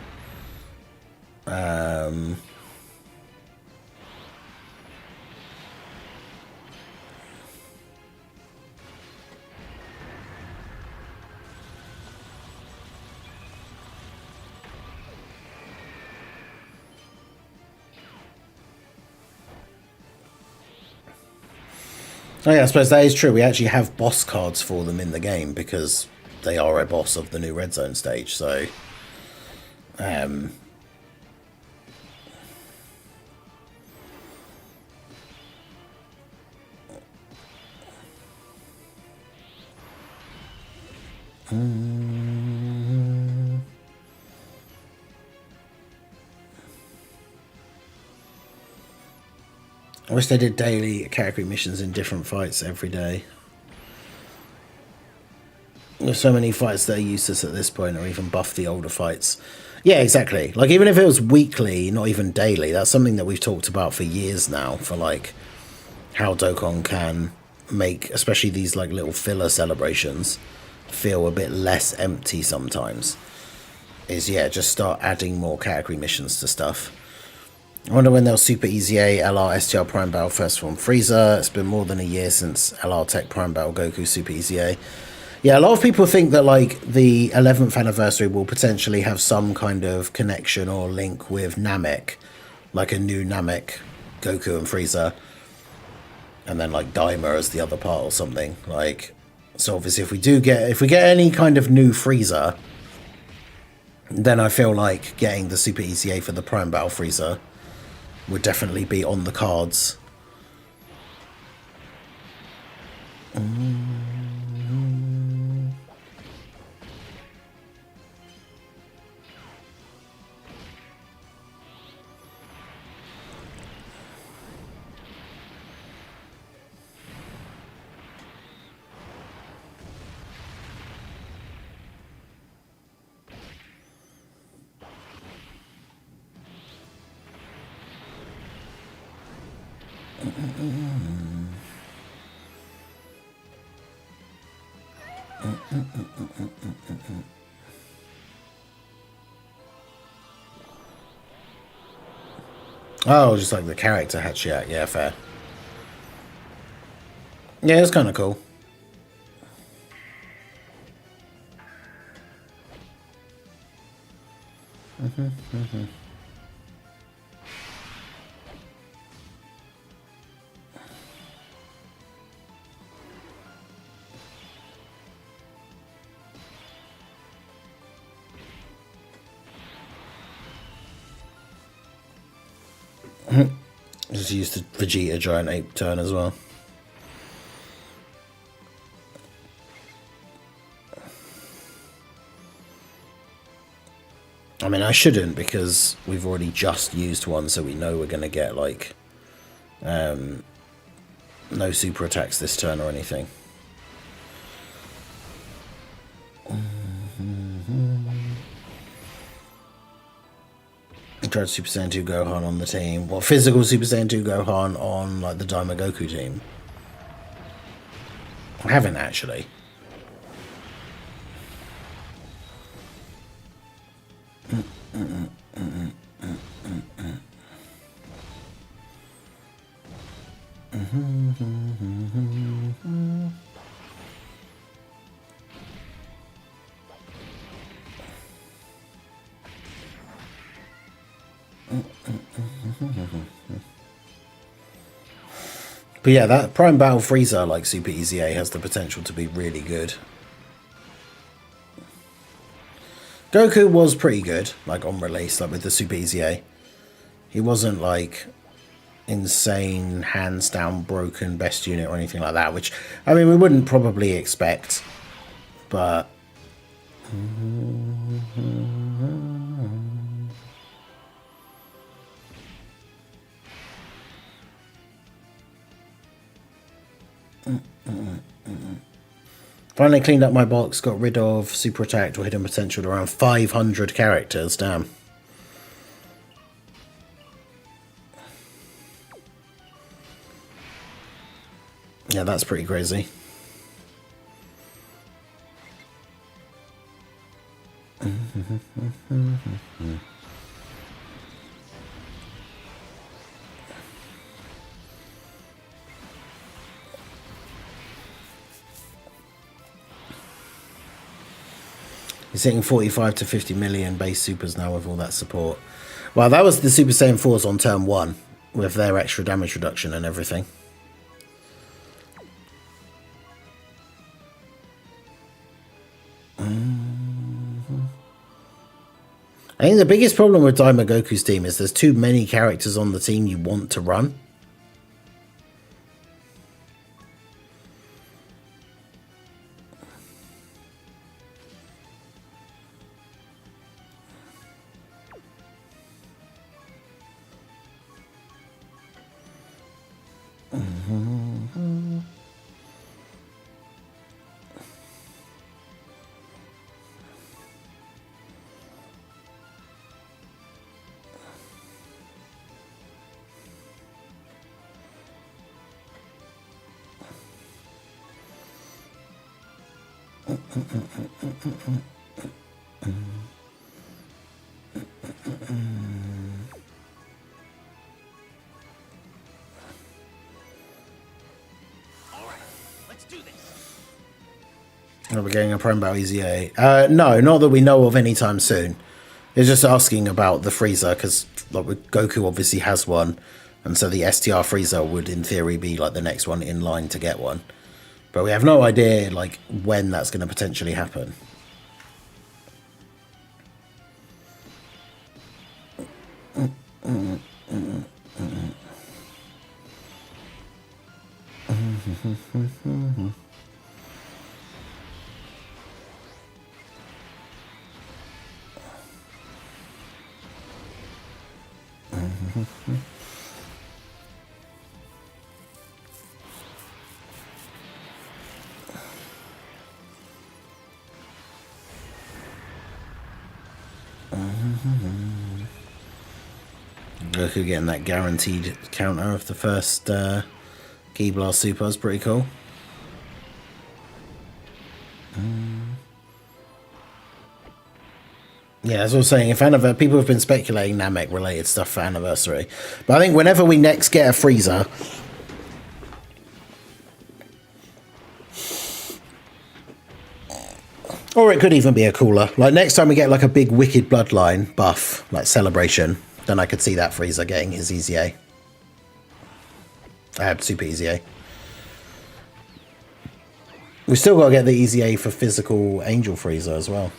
Oh yeah, I suppose that is true. We actually have boss cards for them in the game because they are a boss of the new Red Zone stage. So, I wish they did daily category missions in different fights every day. There's so many fights that are useless at this point, or even buff the older fights. Yeah, exactly. Like, even if it was weekly, not even daily, that's something that we've talked about for years now, for, like, how Dokkan can make, especially these, like, little filler celebrations, feel a bit less empty sometimes. Is, yeah, just start adding more category missions to stuff. I wonder when they'll Super Easy A, LR, STR Prime Battle First Form Frieza. It's been more than a year since LR Tech Prime Battle Goku Super Easy A. Yeah, a lot of people think that, like, the 11th anniversary will potentially have some kind of connection or link with Namek. Like a new Namek, Goku and Frieza. And then, like, Daima as the other part or something. Like, so obviously if we get any kind of new Frieza, then I feel like getting the Super ECA for the Prime Battle Frieza would definitely be on the cards. Oh, just like the character Hachiak. Yeah, fair. Yeah, it's kind of cool. Just used the Vegeta Giant Ape turn as well. I mean, I shouldn't because we've already just used one, so we know we're going to get, like, no super attacks this turn or anything. I tried Super Saiyan 2 Gohan on the team. Well, physical Super Saiyan 2 Gohan on, like, the Daima Goku team. I haven't, actually. But yeah, that Prime Battle Frieza, like Super Easy A, has the potential to be really good. Goku was pretty good, like on release, like with the Super Easy A. He wasn't like insane, hands down broken best unit or anything like that, which, I mean, we wouldn't probably expect, but... Finally cleaned up my box, got rid of super attacked or hidden potential around 500 characters, damn. Yeah, that's pretty crazy. He's hitting 45 to 50 million base supers now with all that support. Well, that was the Super Saiyan 4s on turn 1 with their extra damage reduction and everything. I think the biggest problem with Daima Goku's team is there's too many characters on the team you want to run. Are we getting a promo about EZA? No, not that we know of anytime soon. It's just asking about the Frieza, because like, Goku obviously has one, and so the STR Frieza would, in theory, be like the next one in line to get one. But we have no idea like when that's going to potentially happen. Goku getting that guaranteed counter of the first Ki Blast Super is pretty cool. Yeah, as I was saying, if people have been speculating Namek related stuff for Anniversary, but I think whenever we next get a Frieza, or it could even be a cooler, like next time we get like a big Wicked Bloodline buff, like Celebration, then I could see that Frieza getting his EZA. Super EZA. We still got to get the EZA for physical Angel Frieza as well.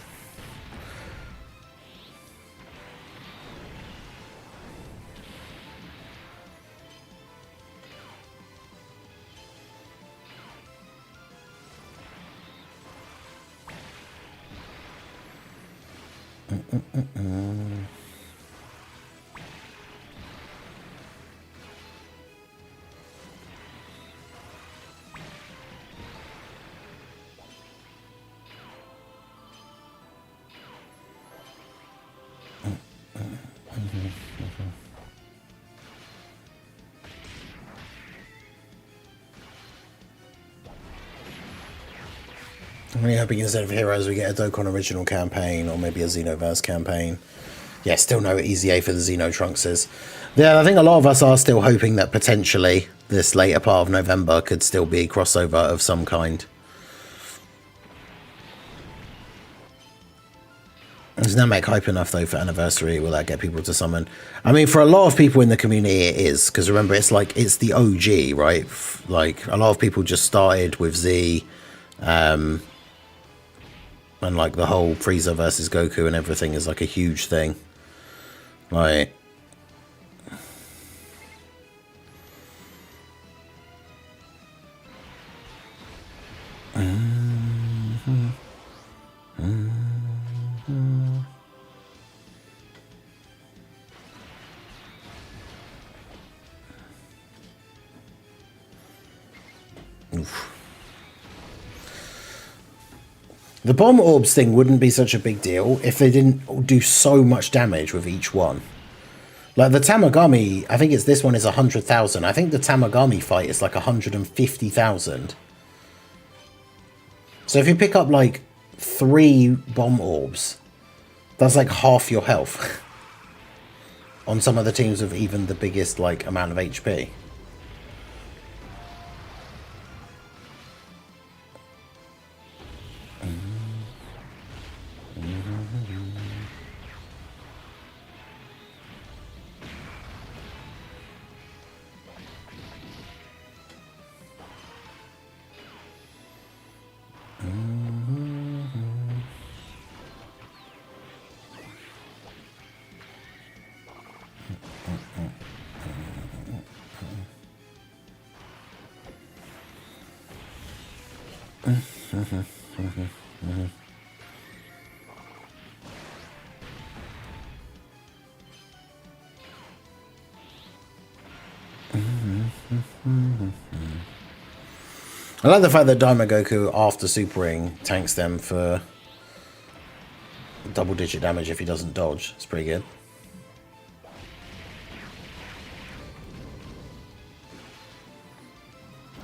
I'm really hoping instead of Heroes we get a Dokkan Original campaign or maybe a Xenoverse campaign. Yeah, still no EZA for the Xeno Trunkses. Yeah, I think a lot of us are still hoping that potentially this later part of November could still be a crossover of some kind. Is Namek hype enough though for Anniversary? Will that get people to summon? I mean, for a lot of people in the community it is, because remember it's the OG, right? Like a lot of people just started with Z, and like the whole Frieza versus Goku and everything is like a huge thing. Like oof. The bomb orbs thing wouldn't be such a big deal if they didn't do so much damage with each one. Like the Tamagami, I think this one is 100,000. I think the Tamagami fight is like 150,000. So if you pick up like 3 bomb orbs, that's like half your health on some of the teams with even the biggest like amount of HP. I like the fact that Daima Goku, after supering, tanks them for double-digit damage if he doesn't dodge. It's pretty good.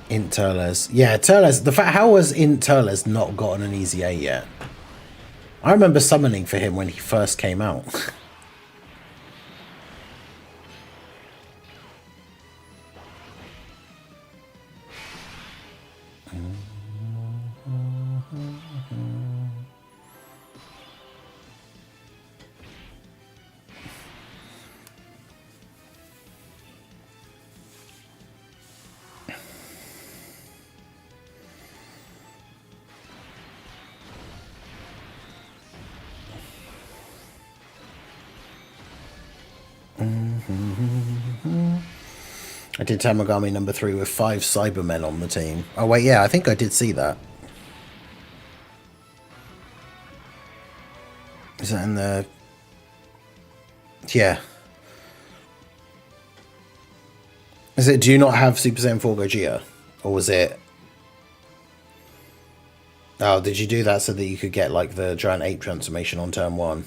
Int Turles. Yeah, Turles. The fact, how has Int Turles not gotten an easy A yet? I remember summoning for him when he first came out. I did Tamagami number 3 with 5 Cybermen on the team. Oh wait, yeah, I think I did see that. Is that in the... Yeah. Is it, do you not have Super Saiyan 4 Gogeta? Or was it... Oh, did you do that so that you could get, like, the Giant Ape transformation on turn 1?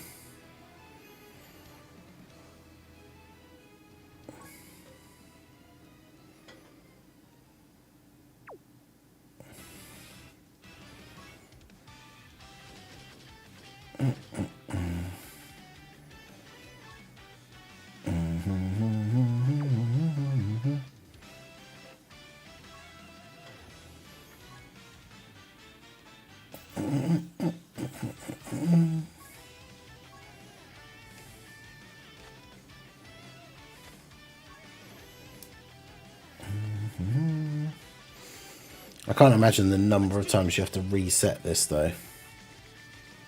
I can't imagine the number of times you have to reset this, though.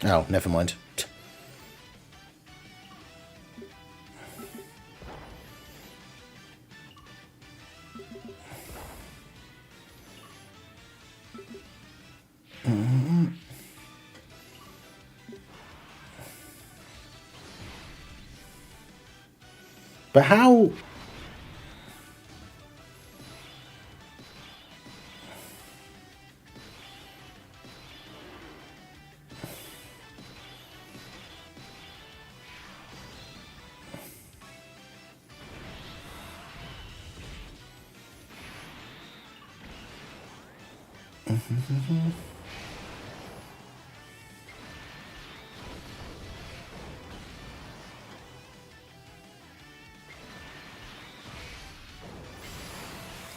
Oh, never mind. But how...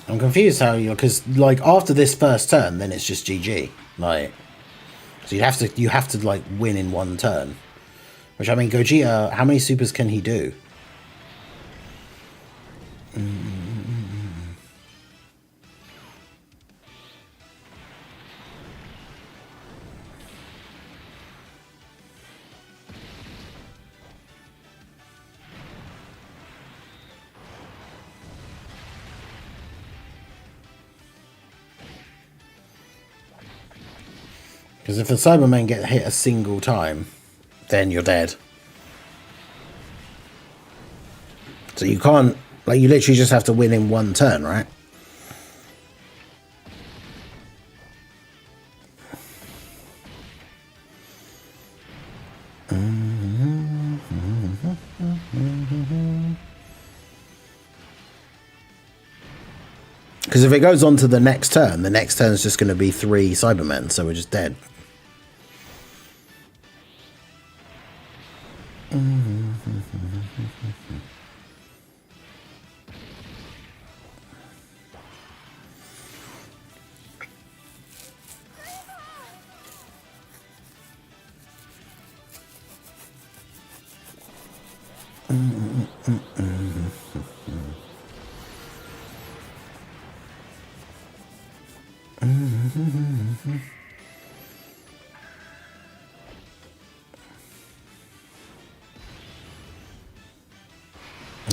I'm confused how you're... Because, like, after this first turn, then it's just GG. Like... So you have to, like, win in one turn. Which, I mean, Gogeta, how many supers can he do? Because if the Cybermen get hit a single time, then you're dead. So you can't... Like, you literally just have to win in one turn, right? Because if it goes on to the next turn is just going to be 3 Cybermen, so we're just dead.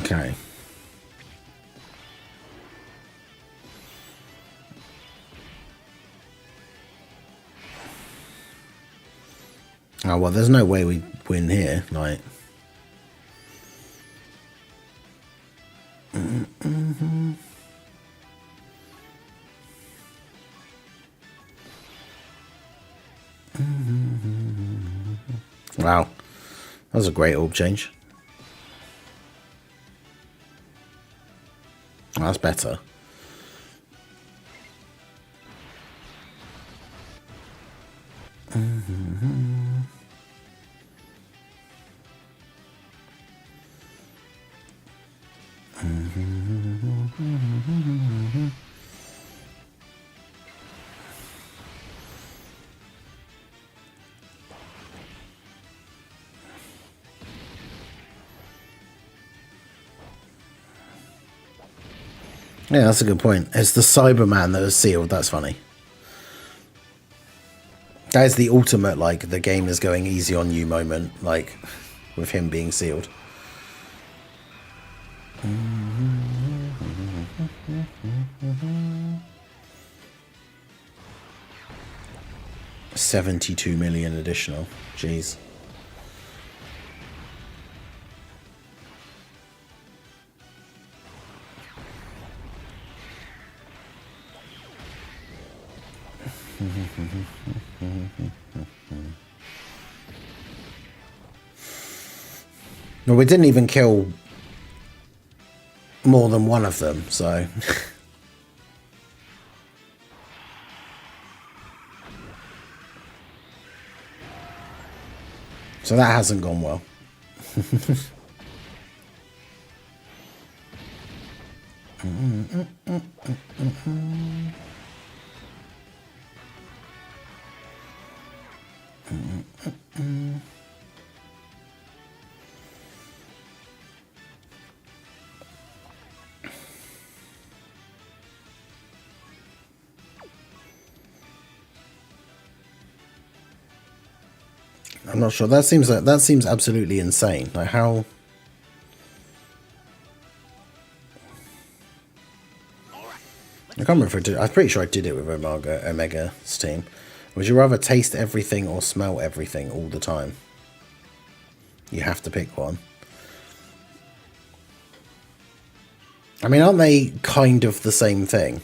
Okay. Oh, well, there's no way we win here. Like, wow, that was a great orb change. Oh, that's better. Yeah, that's a good point. It's the Cyberman that was sealed. That's funny. That is the ultimate, like, the game is going easy on you moment, like, with him being sealed. 72 million additional. Jeez. Well, we didn't even kill more than one of them, so... So that hasn't gone well. I'm not sure. That seems absolutely insane. Like how? I can't remember if I did. I'm pretty sure I did it with Omega's team. Would you rather taste everything or smell everything all the time? You have to pick one. I mean, aren't they kind of the same thing?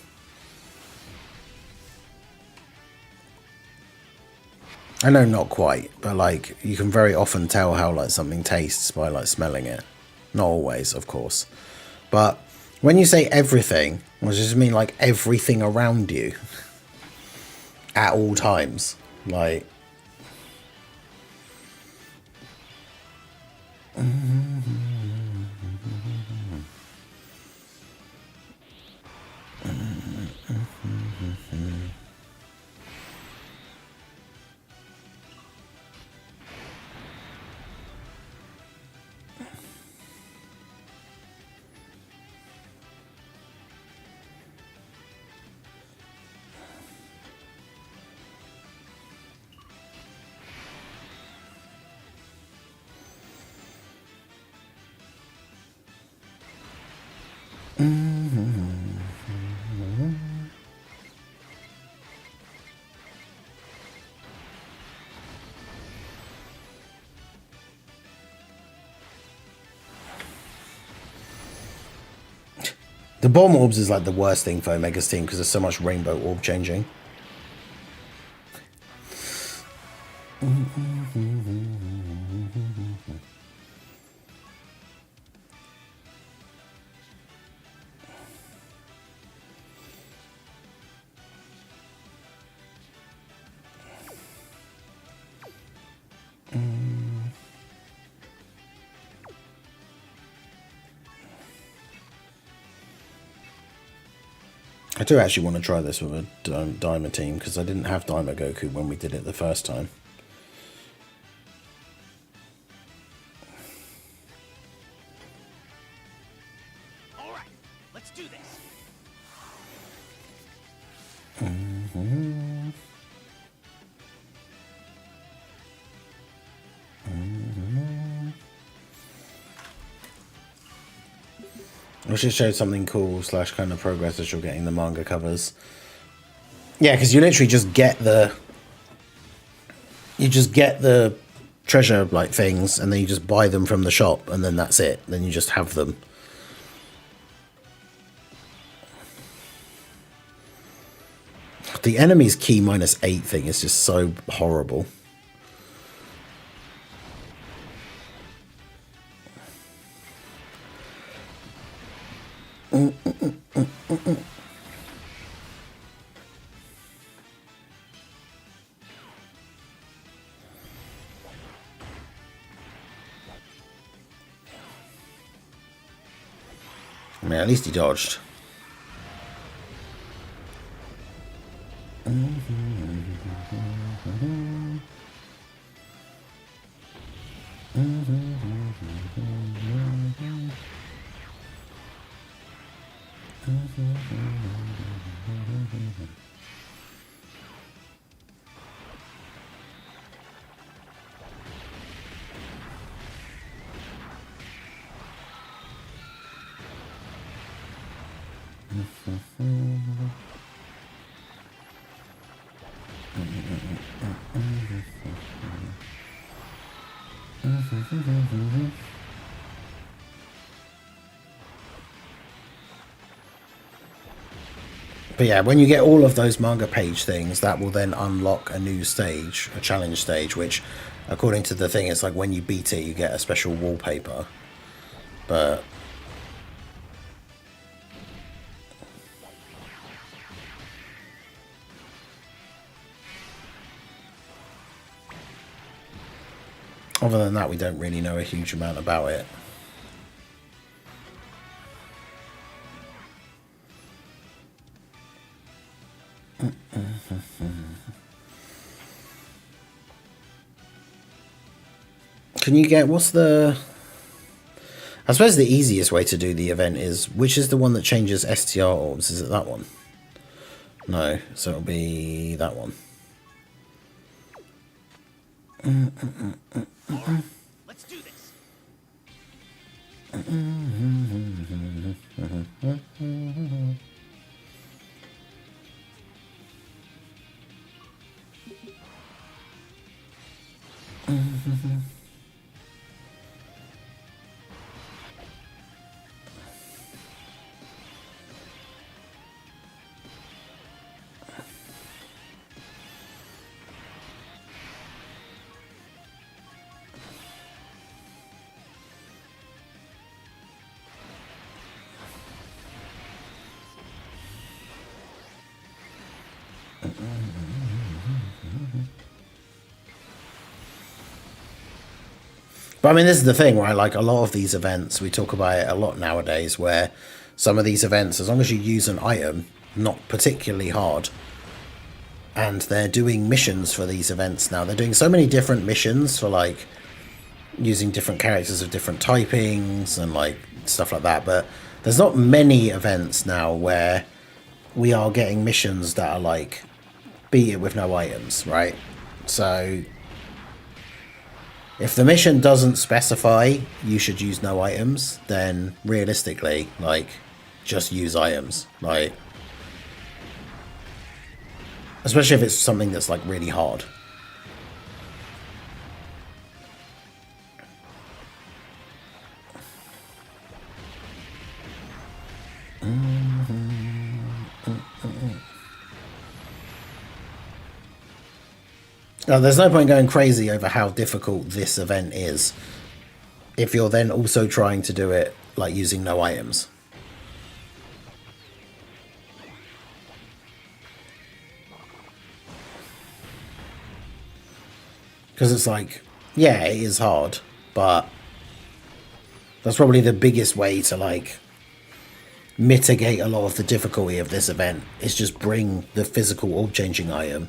I know not quite, but like you can very often tell how like something tastes by like smelling it. Not always, of course. But when you say everything, does it just mean like everything around you at all times? Like the bomb orbs is like the worst thing for Omega's team because there's so much rainbow orb changing. I do actually want to try this with a Daima team because I didn't have Daima Goku when we did it the first time. All right, let's do this. I should show something cool / kind of progress as you're getting the manga covers. Yeah, because you literally just get the treasure like things, and then you just buy them from the shop, and then that's it. Then you just have them. The enemy's key -8 thing is just so horrible. I mean, at least he dodged. But yeah, when you get all of those manga page things, that will then unlock a new stage, a challenge stage, which, according to the thing, it's like when you beat it, you get a special wallpaper. But other than that, we don't really know a huge amount about it. Can you get, what's the, I suppose the easiest way to do the event is, which is the one that changes STR orbs? Is it that one? No, so it'll be that one. All right, let's do this. But I mean, this is the thing, right? Like, a lot of these events, we talk about it a lot nowadays, where some of these events, as long as you use an item, not particularly hard, and they're doing missions for these events now. They're doing so many different missions for, like, using different characters of different typings and, like, stuff like that. But there's not many events now where we are getting missions that are, like, beat it with no items, right? So if the mission doesn't specify you should use no items, then realistically, like, just use items. Like, especially if it's something that's, like, really hard. Now, there's no point going crazy over how difficult this event is if you're then also trying to do it, like, using no items. Because it's like, yeah, it is hard, but that's probably the biggest way to, like, mitigate a lot of the difficulty of this event, is just bring the physical orb changing item,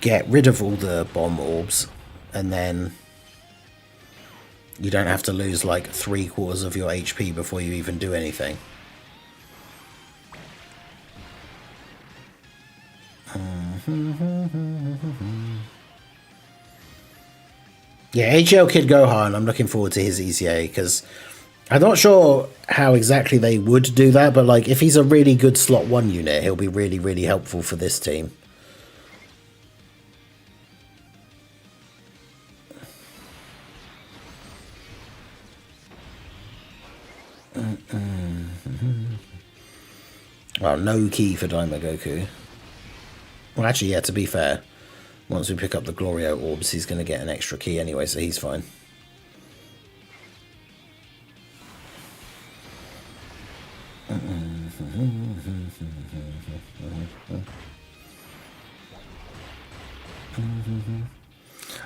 get rid of all the bomb orbs, and then you don't have to lose like 3/4 of your HP before you even do anything. Yeah, HL Kid Gohan, I'm looking forward to his ECA, because I'm not sure how exactly they would do that, but like, if he's a really good slot 1 unit, he'll be really, really helpful for this team. Well, no key for Daima Goku. Well, actually, yeah, to be fair, once we pick up the Glorio orbs, he's going to get an extra key anyway, so he's fine.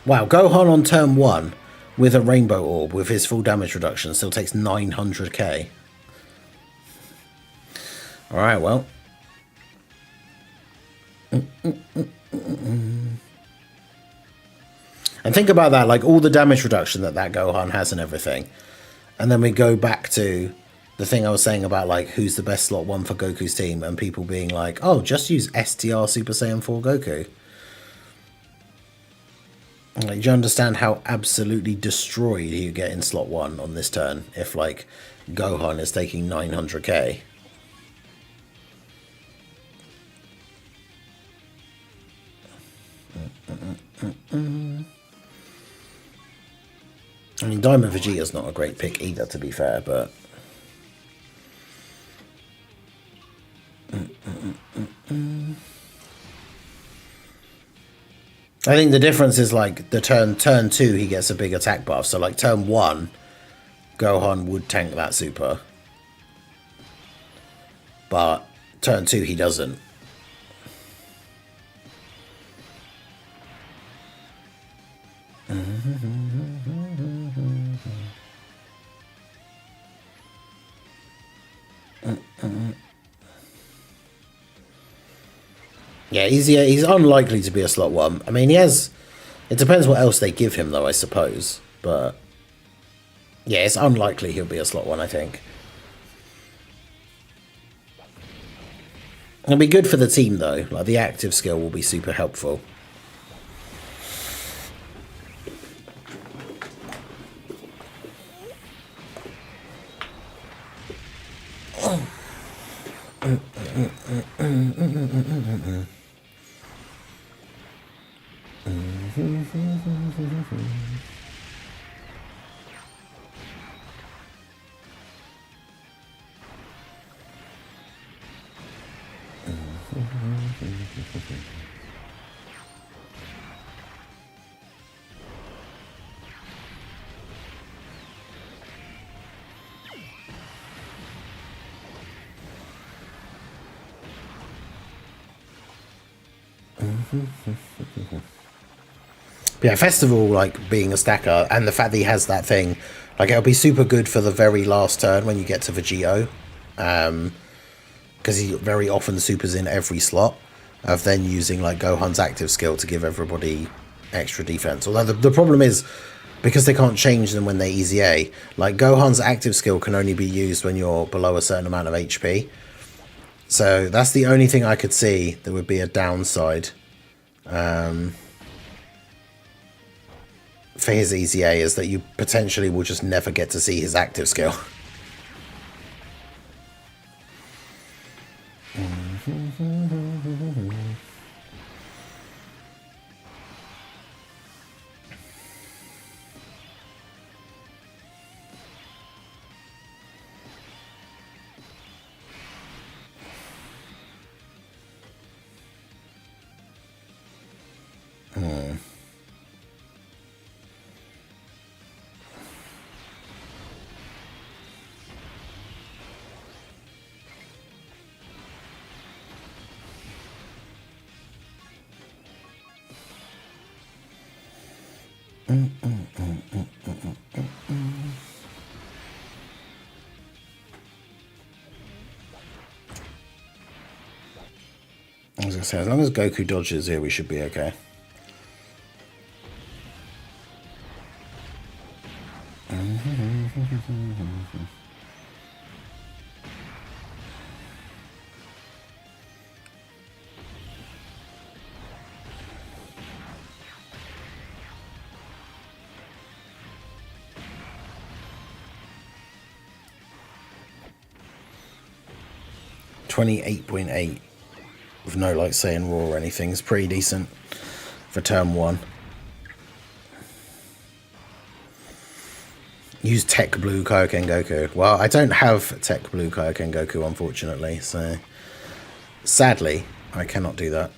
Wow, Gohan on turn 1 with a Rainbow Orb with his full damage reduction still takes 900k. Alright, well. And think about that, like all the damage reduction that Gohan has and everything. And then we go back to the thing I was saying about like who's the best slot 1 for Goku's team and people being like, oh, just use STR Super Saiyan 4 Goku. Like, do you understand how absolutely destroyed you get in slot 1 on this turn if like Gohan is taking 900k? I mean, Diamond Vegeta's not a great pick either, to be fair, but... I think the difference is, like, the turn 2, he gets a big attack buff. So, like, turn 1, Gohan would tank that super. But turn 2, he doesn't. Yeah, he's unlikely to be a slot 1. I mean, he has... It depends what else they give him, though, I suppose. But... yeah, it's unlikely he'll be a slot 1, I think. It'll be good for the team, though. Like, the active skill will be super helpful. Yeah, Festival, like, being a stacker, and the fact that he has that thing, like, it'll be super good for the very last turn when you get to Vegito, because he very often supers in every slot, of then using, like, Gohan's active skill to give everybody extra defense. Although the problem is, because they can't change them when they're Easy A, like, Gohan's active skill can only be used when you're below a certain amount of HP. So that's the only thing I could see that would be a downside. For his Easy A is that you potentially will just never get to see his active skill. I was gonna say, as long as Goku dodges here, we should be okay. $28.8 with no like saying raw or anything is pretty decent for turn 1. Use Tech Blue Kaioken Goku. Well, I don't have Tech Blue Kaioken Goku, unfortunately, so sadly, I cannot do that.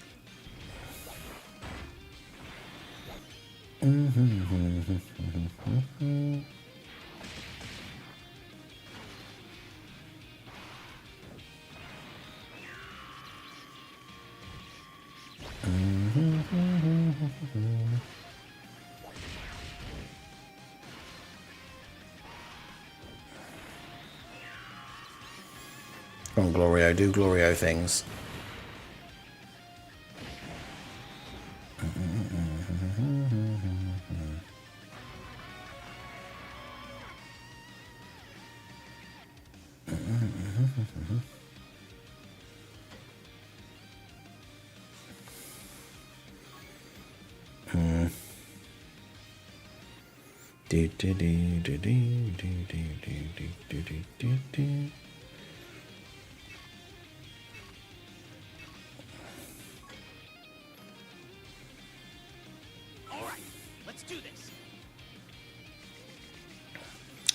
Come on, Glorio, do Glorio things. Do do do do do do do do do do do do. All right, let's do this.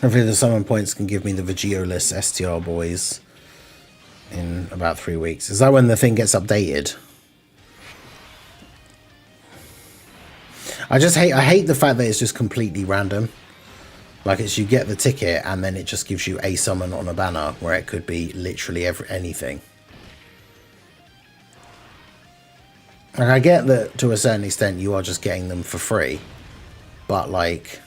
Hopefully the summon points can give me the Vegeolus STR boys in about 3 weeks. Is that when the thing gets updated? I hate the fact that it's just completely random. Like it's you get the ticket and then it just gives you a summon on a banner where it could be literally anything. And I get that to a certain extent you are just getting them for free, but like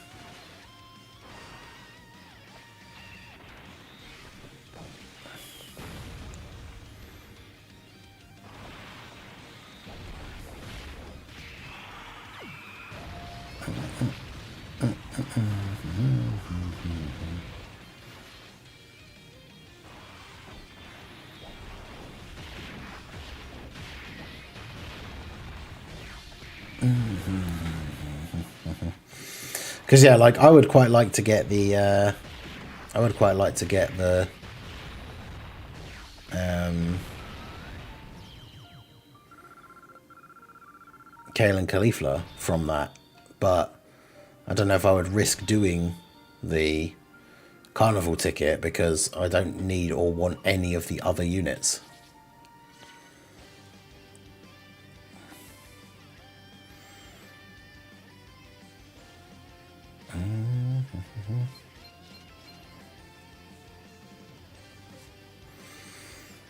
because yeah, like I would quite like to get the Kale and Caulifla from that, but I don't know if I would risk doing the carnival ticket because I don't need or want any of the other units.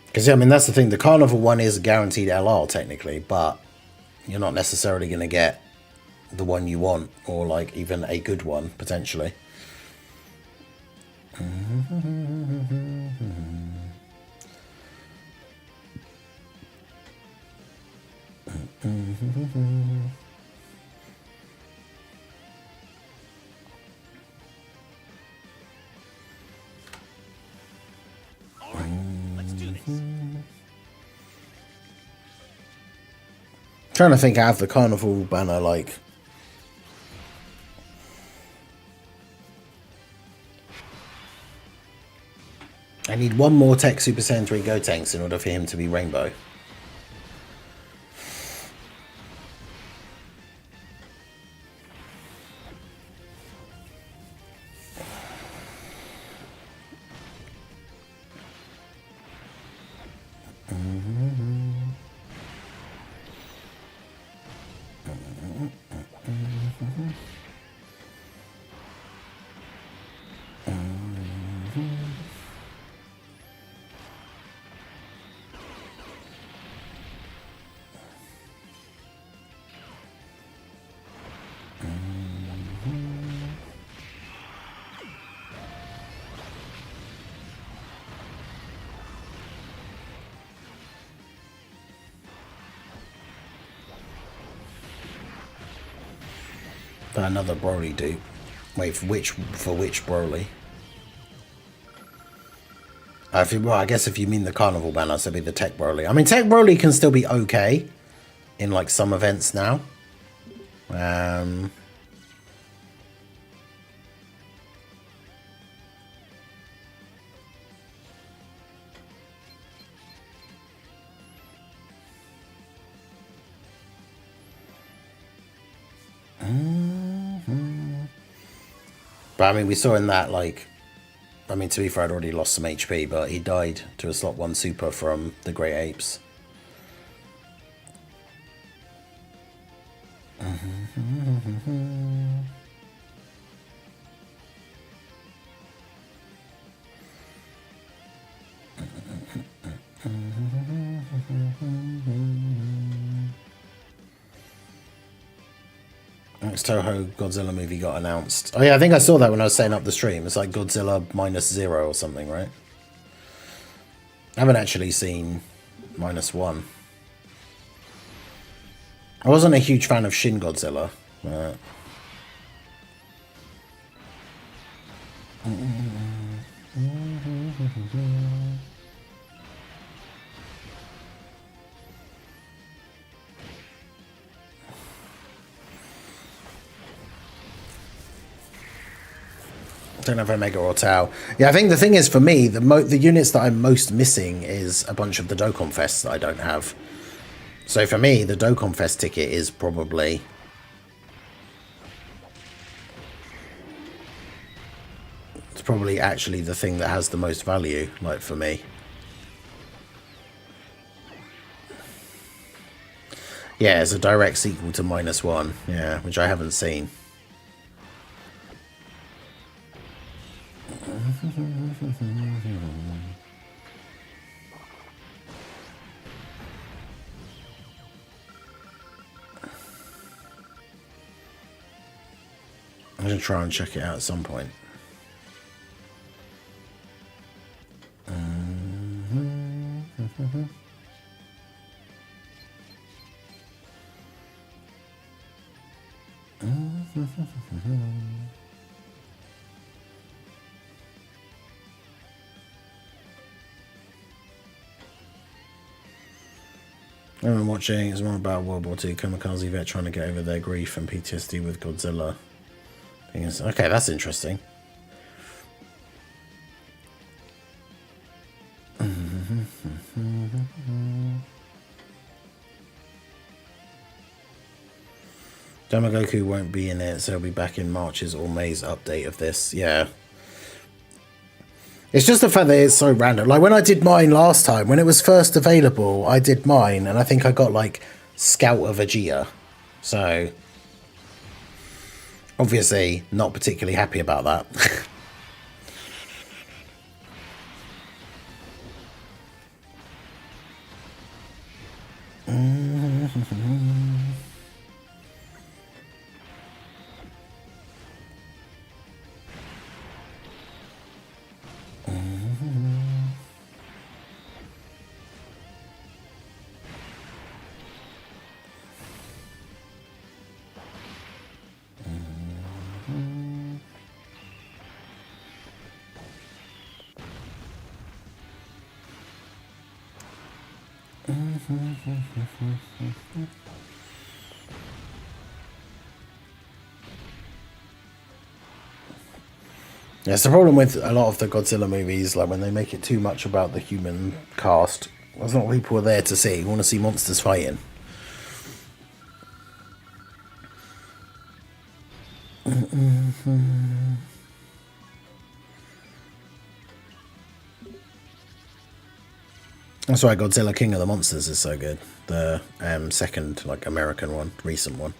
Because, yeah, I mean, that's the thing. The Carnival one is a guaranteed LR, technically, but you're not necessarily going to get the one you want, or, like, even a good one, potentially. All right, let's do this. Trying to think out of the Carnival banner, like... I need one more Tech Super Saiyan 3 Gotenks in order for him to be Rainbow. Another Broly dupe. Wait, for which Broly? Well, I guess if you mean the Carnival banner, so it'd be the Tech Broly. I mean, Tech Broly can still be okay in like some events now. But I mean, we saw in that, like, I mean, to be fair, I'd already lost some HP, but he died to a slot 1 super from the Great Apes. Next Toho Godzilla movie got announced. Oh yeah, I think I saw that when I was setting up the stream. It's like Godzilla -0 or something, right? I haven't actually seen -1. I wasn't a huge fan of Shin Godzilla. Don't have Omega or Tau. Yeah, I think the thing is for me, the units that I'm most missing is a bunch of the Dokkan Fests that I don't have. So for me, the Dokkan Fest ticket is probably... It's probably actually the thing that has the most value, like, for me. Yeah, it's a direct sequel to -1, yeah, which I haven't seen. I'm going to try and check it out at some point. I'm watching, it's more about World War II kamikaze vet trying to get over their grief and PTSD with Godzilla. Okay, that's interesting. Damagoku won't be in it, so he'll be back in March's or May's update of this. Yeah. It's just the fact that it's so random. Like, when I did mine last time, when it was first available, I did mine, and I think I got, like, Scout of Aegea. So, obviously, not particularly happy about that. Yeah, it's the problem with a lot of the Godzilla movies, like when they make it too much about the human cast. That's not what people are there to see. You want to see monsters fighting. That's why Godzilla King of the Monsters is so good. The second, like, American one, recent one.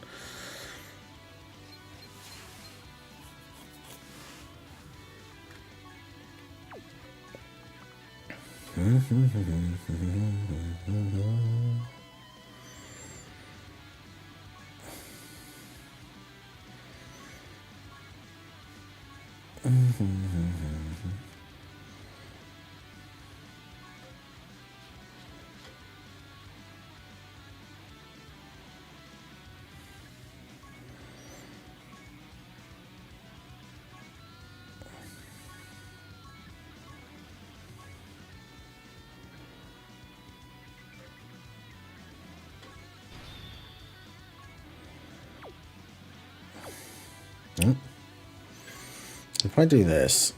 If I do this,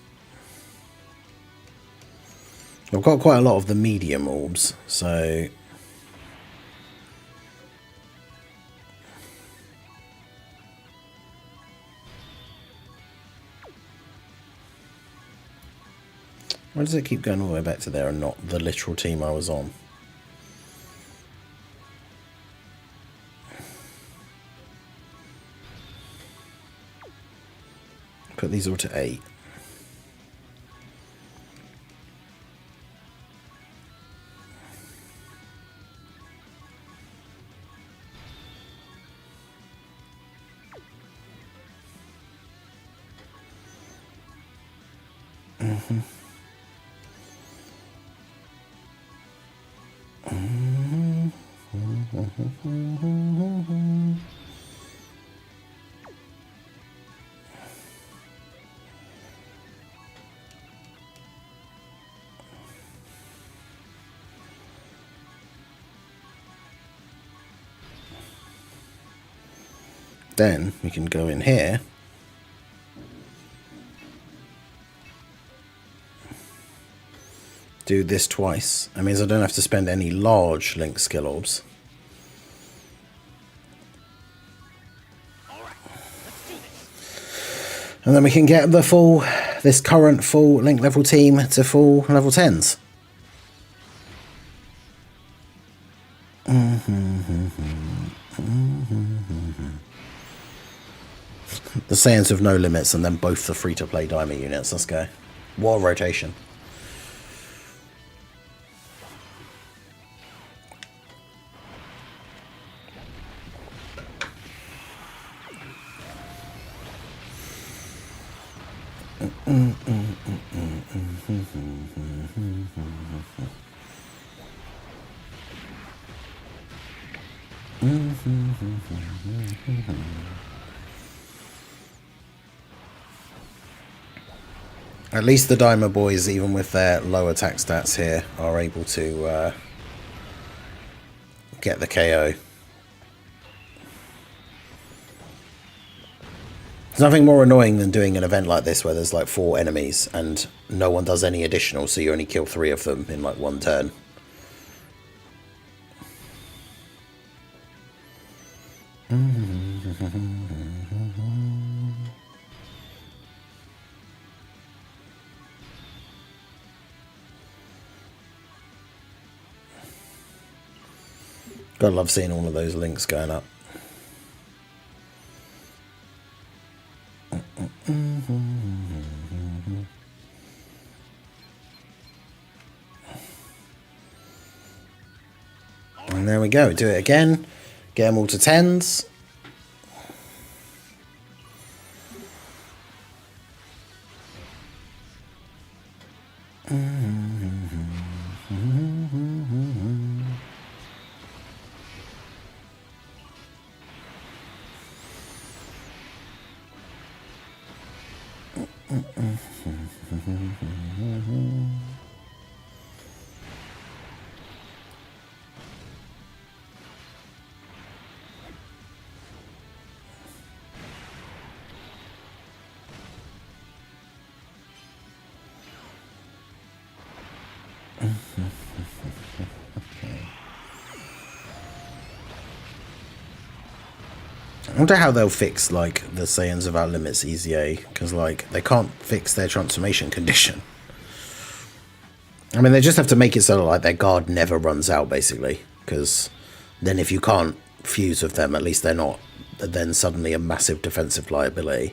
I've got quite a lot of the medium orbs, so Why does it keep going all the way back to there and not the literal team I was on? Put these all to 8. Then we can go in here. Do this twice. That means I don't have to spend any large link skill orbs. And then we can get the full, this current full link level team to full level 10s. The Saiyans of no limits, and then both the free-to-play diamond units. Let's go. War rotation. At least the Diamond Boys, even with their low attack stats here, are able to get the KO. There's nothing more annoying than doing an event like this where there's like 4 enemies and no one does any additional, so you only kill 3 of them in like 1 turn. Gotta love seeing all of those links going up. And there we go, do it again, get them all to 10s. I wonder how they'll fix like the Saiyans Without Limits EZA, because like they can't fix their transformation condition. I mean, they just have to make it so like their guard never runs out, basically, because then if you can't fuse with them, at least they're not then suddenly a massive defensive liability.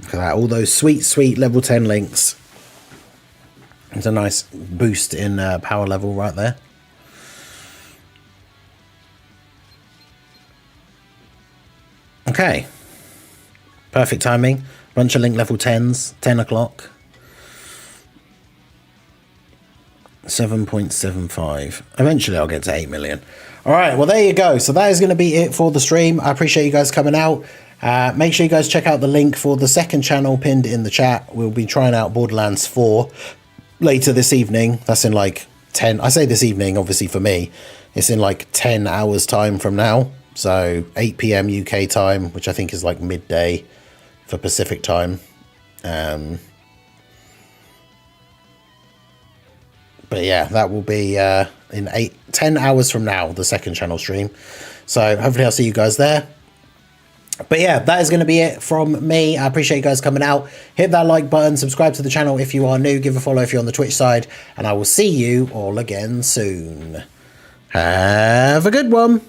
Look at that, all those sweet level 10 links. It's a nice boost in power level right there. Okay. Perfect timing. Bunch of link level 10s, 10 o'clock. 7.75. Eventually I'll get to 8 million. All right, well, there you go. So that is going to be it for the stream. I appreciate you guys coming out. Make sure you guys check out the link for the second channel pinned in the chat. We'll be trying out Borderlands 4 later this evening. That's in like 10. I say this evening, obviously for me. It's in like 10 hours time from now. So 8 PM UK time, which I think is like midday for Pacific time. But But yeah, that will be in 10 hours from now, the second channel stream. So hopefully I'll see you guys there. But yeah, that is going to be it from me. I appreciate you guys coming out. Hit that like button, subscribe to the channel if you are new, give a follow if you're on the Twitch side, and I will see you all again soon. Have a good one.